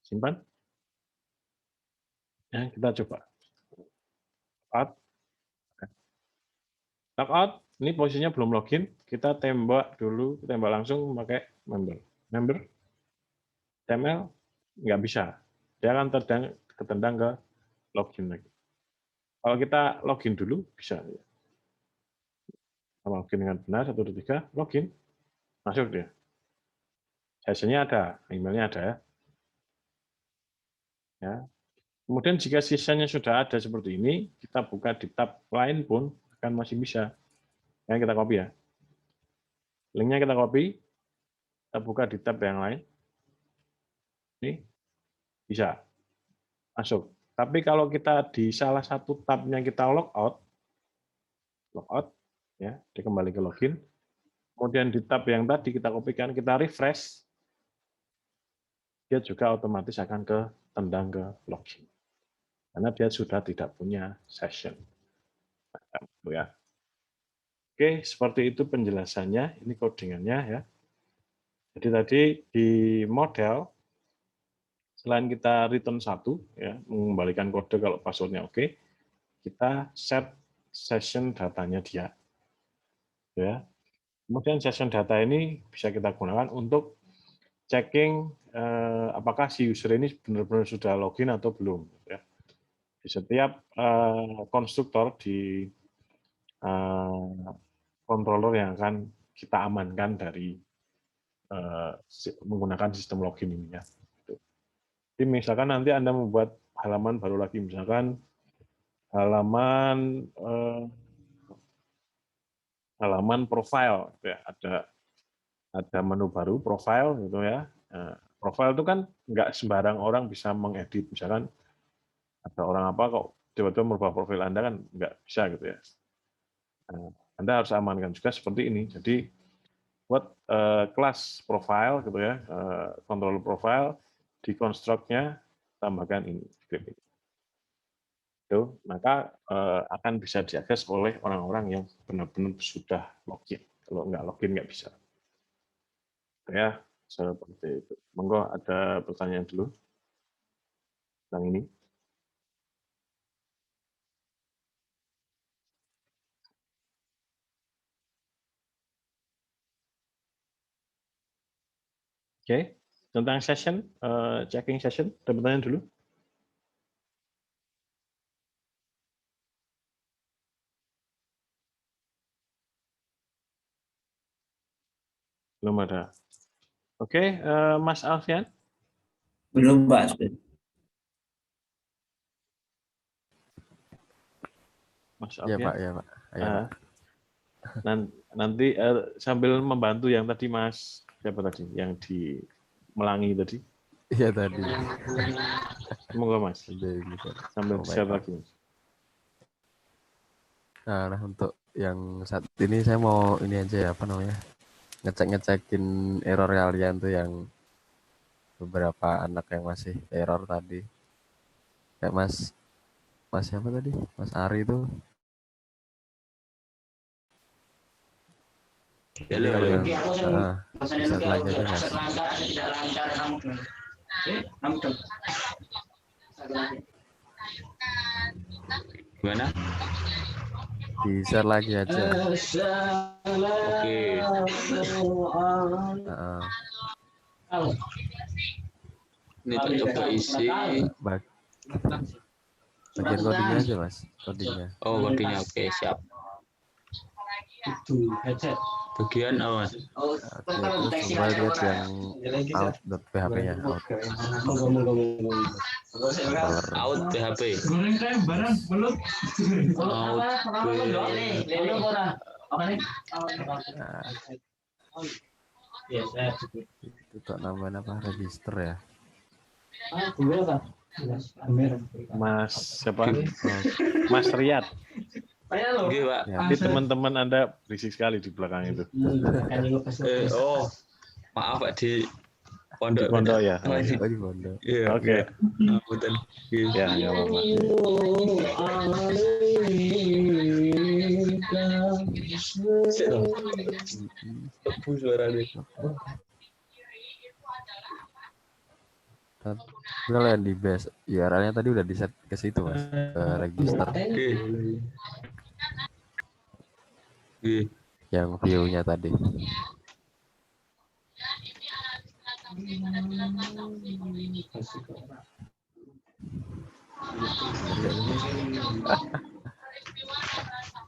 simpan. Ya, kita coba. Logout, ini posisinya belum login. Kita tembak dulu, tembak langsung pakai member. Member, TML, nggak bisa. Dia akan ketendang ke login lagi. Kalau kita login dulu, bisa. Kalau login dengan benar, 1, 2, 3, login. Masuk dia. Sessionnya ada, emailnya ada ya. Ya. Kemudian jika sisanya sudah ada seperti ini, kita buka di tab lain pun akan masih bisa. Yang kita copy ya. Linknya kita copy, kita buka di tab yang lain. Ini bisa masuk. Tapi kalau kita di salah satu tabnya kita logout, ya, dia kembali ke login. Kemudian di tab yang tadi kita kopikan, kita refresh. dia juga otomatis akan tendang ke login. Karena dia sudah tidak punya session. Ya. Oke, seperti itu penjelasannya. Ini codingannya ya. Jadi tadi di model, selain kita return 1, ya, mengembalikan kode kalau passwordnya oke, kita set session datanya dia. Ya. Kemudian session data ini bisa kita gunakan untuk checking apakah si user ini benar-benar sudah login atau belum. Ya. Di setiap konstruktor di controller yang akan kita amankan dari menggunakan sistem login ini ya. Jadi misalkan nanti Anda membuat halaman baru lagi, misalkan halaman profile, ya, ada menu baru profile gitu ya. Profile itu kan nggak sembarang orang bisa mengedit, misalkan ada orang apa kok tiba-tiba merubah profil Anda kan nggak bisa gitu ya. Anda harus amankan juga seperti ini. Jadi buat kelas profile gitu ya, control profile di construct-nya tambahkan ini script ini. Itu, maka akan bisa diakses oleh orang-orang yang benar-benar sudah login. Kalau nggak login nggak bisa. Ya, seperti itu. Monggo ada pertanyaan dulu tentang ini. Oke, tentang session, checking session, ada pertanyaan dulu? Belum ada. Oke, Mas Alfian? Belum, Pak. Mas Iya Alfian? Pak, iya Pak. Iya, Pak. Nanti sambil membantu yang tadi Mas, siapa tadi? Yang di Melangi tadi? Iya tadi. Semoga Mas. Sambil share lagi Mas. Nah, untuk yang saat ini saya mau ini aja ya, apa namanya, ngecekin error kalian tuh yang beberapa anak yang masih error tadi. Kayak Mas siapa tadi? Mas Ari itu. Jadi kalian bisa lagi aja Mas. Gimana? Di-share lagi aja. Oke. Ini tak coba isi. Bagian codingnya aja Mas, codingnya. Oh, codingnya oke, siap. Bagian Mas. Oke, terus coba lihat yang out.php-nya. Out PHP. Itu kok namanya apa? Register ya? Mas siapa? Mas Riyad. Oke, Pak. Nanti teman-teman Anda berisik sekali di belakang itu. Oh, maaf Pak di pondok. Di pondok ya. Oh, di pondok. Iya. Oke. Betul. Ya, nggak apa-apa. Kalau yang di base URL-nya tadi udah di set ke situ Mas, ke register. Yang view-nya tadi.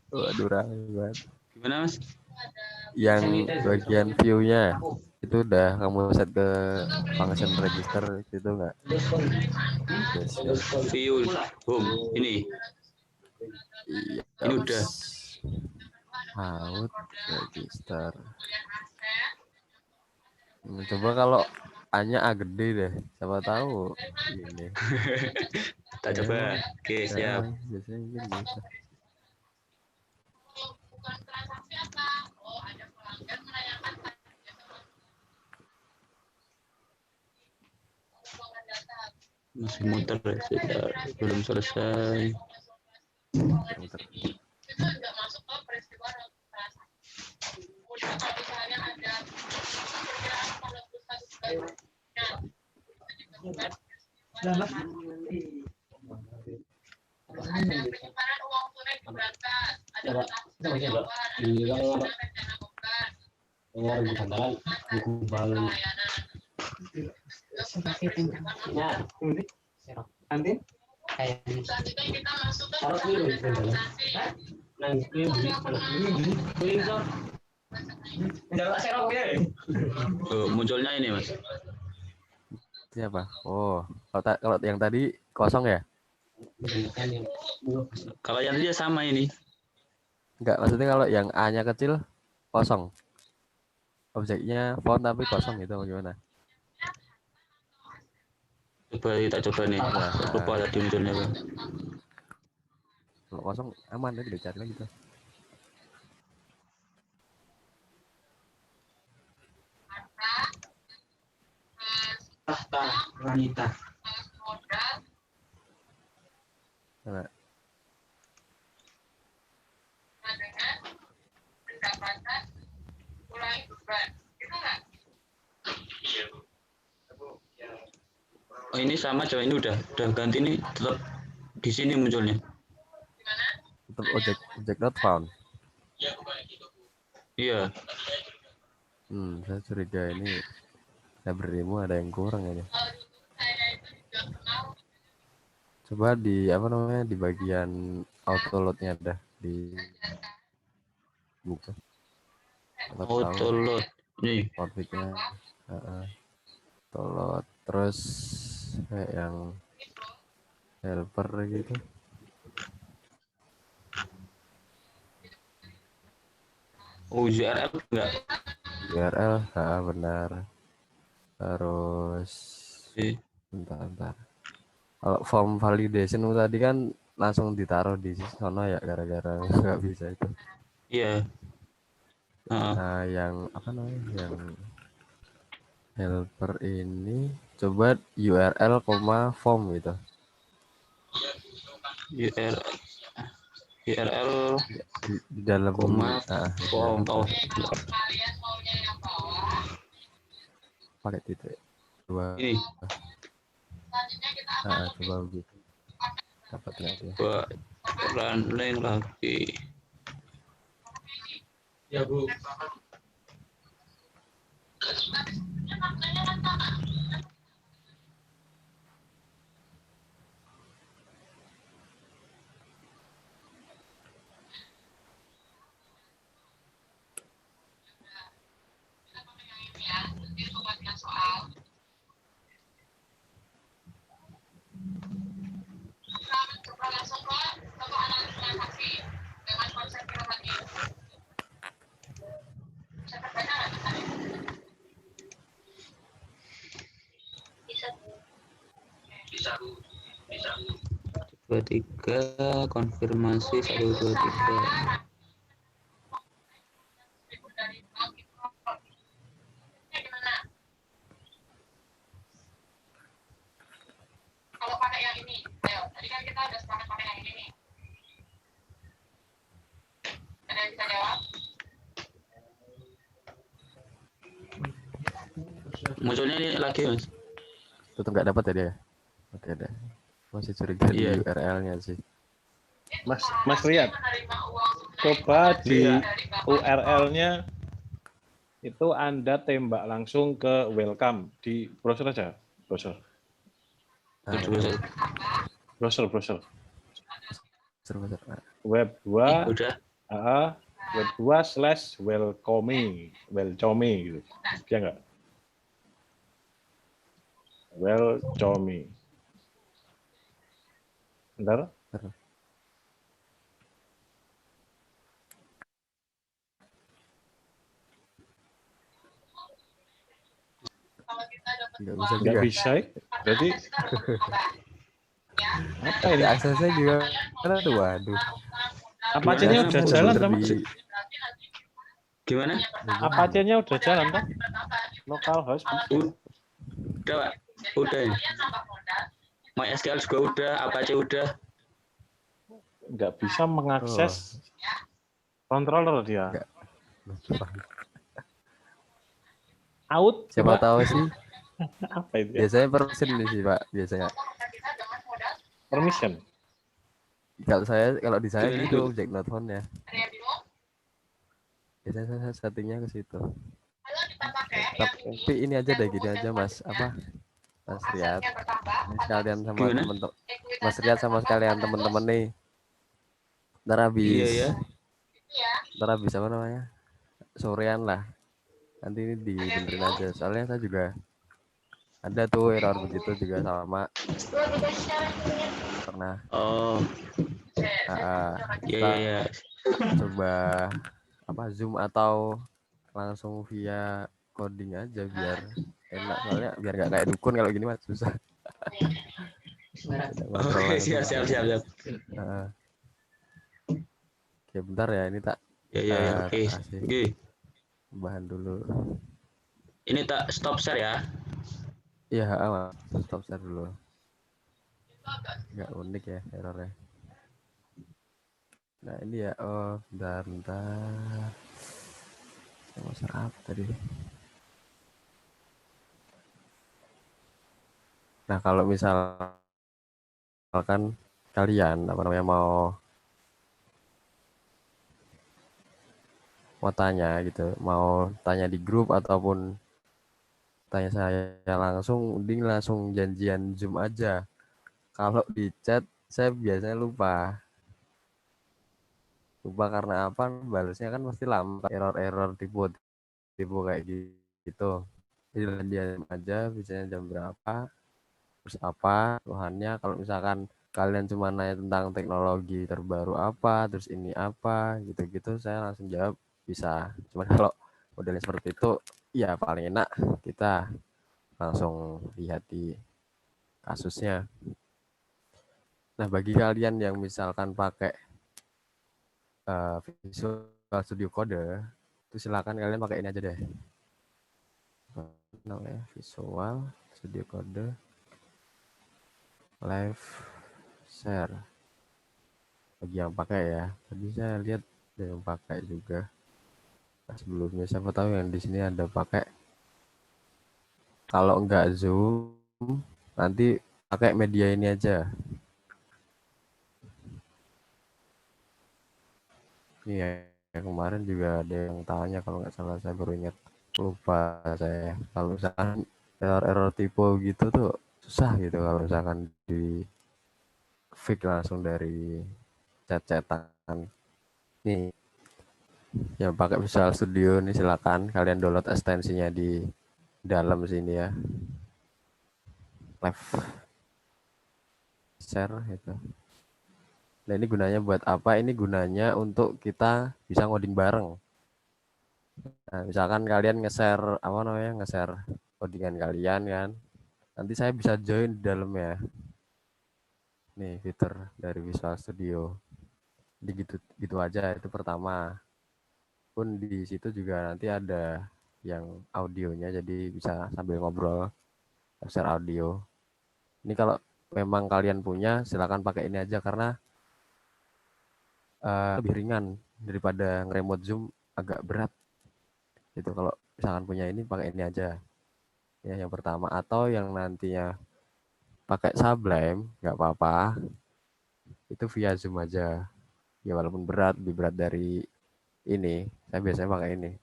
Waduh, banget. Gimana Mas? Yang bagian view-nya itu udah kamu set ke function register itu enggak? Yes, ya. View home ini. Iya. Ini udah. Out register. Coba kalau A-nya A gede deh, siapa tahu ini. Kita coba. Oke, siap. Biasanya mungkin gitu. Masih muter ya, sudah belum selesai. Muter. Dalam. Andin kayak Munculnya ini Mas. Siapa? Oh, kalau yang tadi kosong ya? Kalau yang dia sama ini. Enggak, maksudnya kalau yang A-nya kecil kosong. Objeknya font tapi kosong gitu gimana? Coba kita coba nih. Lupa tadi munculnya Bang. Kalau kosong aman tadi dicari lagi tuh. tahta wanita. Nah, Oh ini sama aja, ini udah ganti nih, tetap di sini munculnya. tetap objek not found. Iya. Saya curiga ini library-mu ada yang kurang ini. Coba di apa namanya di bagian auto load-nya ada di buka. Auto load nih. Config-nya. Auto load terus kayak yang helper gitu. Oh URL enggak? URL, benar. Terus bentar. Kalau form validation tadi kan langsung ditaruh di sana ya gara-gara nggak bisa itu. Iya. Nah, yang apa namanya? Yang helper ini coba URL, form gitu. URL Di dalam form. Pakai titik. Coba. Ini. Coba begitu. Dapat nggak dia? Coba running lagi. Ya Bu. Dua tiga konfirmasi 1 2 3. Kalau pakai yang ini, ayo. Tadi kan kita udah sepakat pakai yang ini nih. Ada yang bisa jawab? Munculnya ini lagi Mas. Tetap nggak dapat ya dia? Oke deh. Masih curiga di URL-nya sih. Mas lihat. Coba di URL-nya itu Anda tembak langsung ke welcome di browser aja, browser. Browser. Web 2. Udah. Web 2/welcome gitu. Dia enggak? Welcome. Bentar. Nggak bisa. Berarti apa ini? Aksesnya juga karena tuh waduh. Apache-nya udah jalan teman. Gimana? Apache-nya udah jalan kan? Localhost bisa. Udah ini. MySQL juga udah, Apache udah. Nggak bisa mengakses controller dia. Nggak. Out, Siapa coba. tahu sih. Apa itu ya? Biasanya permission nih sih Pak. Biasanya. Permission. Kalau di saya Gimana, gitu Bu? object not found ya. Biasanya saya settingnya ke situ. Tapi ini aja deh gini aja Mas Mas Riyad. Sekalian sama Gimana? temen-temen. Mas Riyad sama sekalian temen-temen nih. Ntar Iya ya. apa namanya? Sorean lah. Nanti ini dibenerin aja. Soalnya saya juga ada tuh error begitu juga sama pernah. Oh, Kita iya iya. coba Zoom atau langsung via coding aja biar enak, soalnya biar nggak kayak dukun kalau gini mah susah. Ngobrol Oke, langsung. siap. Oke, bentar ya ini tak Ya, oke. kasih Oke. bahan dulu. Ini tak stop share ya. Iya, stop share dulu. Nggak unik ya errornya. Nah ini ya, bentar. Saya mau share apa tadi? Nah kalau misalkan kalian mau tanya gitu, mau tanya di grup ataupun tanya saya langsung, mending langsung janjian Zoom aja. Kalau di chat saya biasanya lupa karena apa, balasnya kan pasti lama, error tipe kayak gitu. Jadi janjian aja, biasanya jam berapa, terus apa keluhannya. Kalau misalkan kalian cuma nanya tentang teknologi terbaru apa, terus ini apa gitu-gitu, saya langsung jawab bisa. Cuman kalau modelnya seperti itu ya paling enak kita langsung lihat di kasusnya. Nah bagi kalian yang misalkan pakai Visual Studio Code itu silakan kalian pakai ini aja deh, namanya Visual Studio Code Live Share. Bagi yang pakai ya, tadi saya lihat ada yang pakai juga. Nah, sebelumnya siapa tahu yang di sini ada pakai. Kalau enggak Zoom, nanti pakai media ini aja. Ini ya, kemarin juga ada yang tanya, kalau nggak salah saya baru ingat, lupa saya. Kalau misalkan error tipe gitu tuh susah gitu kalau misalkan di fix langsung dari chat-chatan. Nih, yang pakai Visual Studio ini silakan kalian download ekstensinya di dalam sini ya. Live share itu. Nah ini gunanya buat apa? Ini gunanya untuk kita bisa ngoding bareng. Nah, misalkan kalian nge-share codingan kalian kan. Nanti saya bisa join di dalamnya. Nih fitur dari Visual Studio. Jadi gitu aja, itu pertama. Pun di situ juga nanti ada yang audionya, jadi bisa sambil ngobrol, share audio. Ini kalau memang kalian punya, silakan pakai ini aja karena lebih ringan daripada nge-remote Zoom, agak berat. Itu kalau misalkan punya ini, pakai ini aja. Ya yang pertama, atau yang nantinya pakai Sublime nggak apa-apa, itu via Zoom aja. Ya walaupun lebih berat dari ini, saya biasanya pakai ini.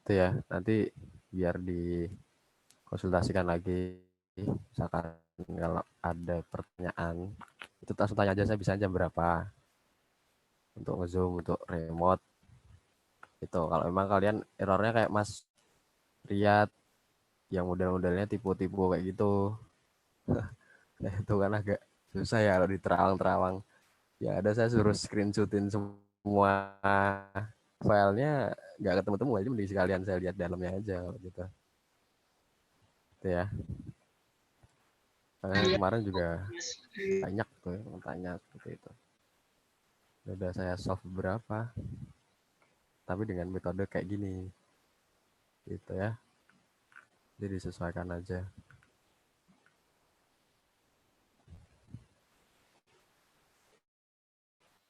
Itu ya, nanti biar dikonsultasikan lagi. Misalkan kalau ada pertanyaan, itu langsung tanya aja, saya bisa jam berapa untuk nge-zoom, untuk remote. Itu kalau memang kalian errornya kayak Mas Riyad yang model-modelnya tipe-tipe kayak gitu. Nah, itu kan agak susah ya kalau di terawang-terawang. Ya ada, saya suruh screenshotin semua filenya, nggak ketemu-temu aja, mending sekalian saya lihat dalamnya aja kalau gitu. Itu ya. Kemarin juga banyak tuh yang tanya seperti itu. Udah saya solve beberapa, tapi dengan metode kayak gini. Gitu ya. Jadi disesuaikan aja.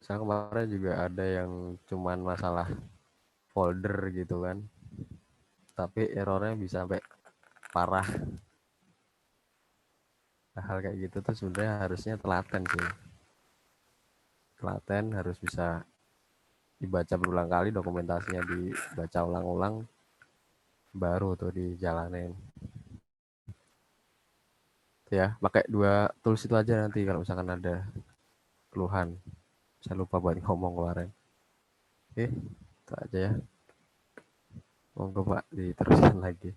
Saya kemarin juga ada yang cuman masalah folder gitu kan, tapi errornya bisa sampai parah. Hal kayak gitu tuh sebenarnya harusnya telaten sih. Telaten harus bisa dibaca berulang kali, dokumentasinya dibaca ulang-ulang, baru tuh dijalanin. Ya, pakai 2 tools itu aja nanti kalau misalkan ada keluhan. Saya lupa buat ngomong kemarin. Oke, itu aja ya. Monggo Pak, diteruskan lagi.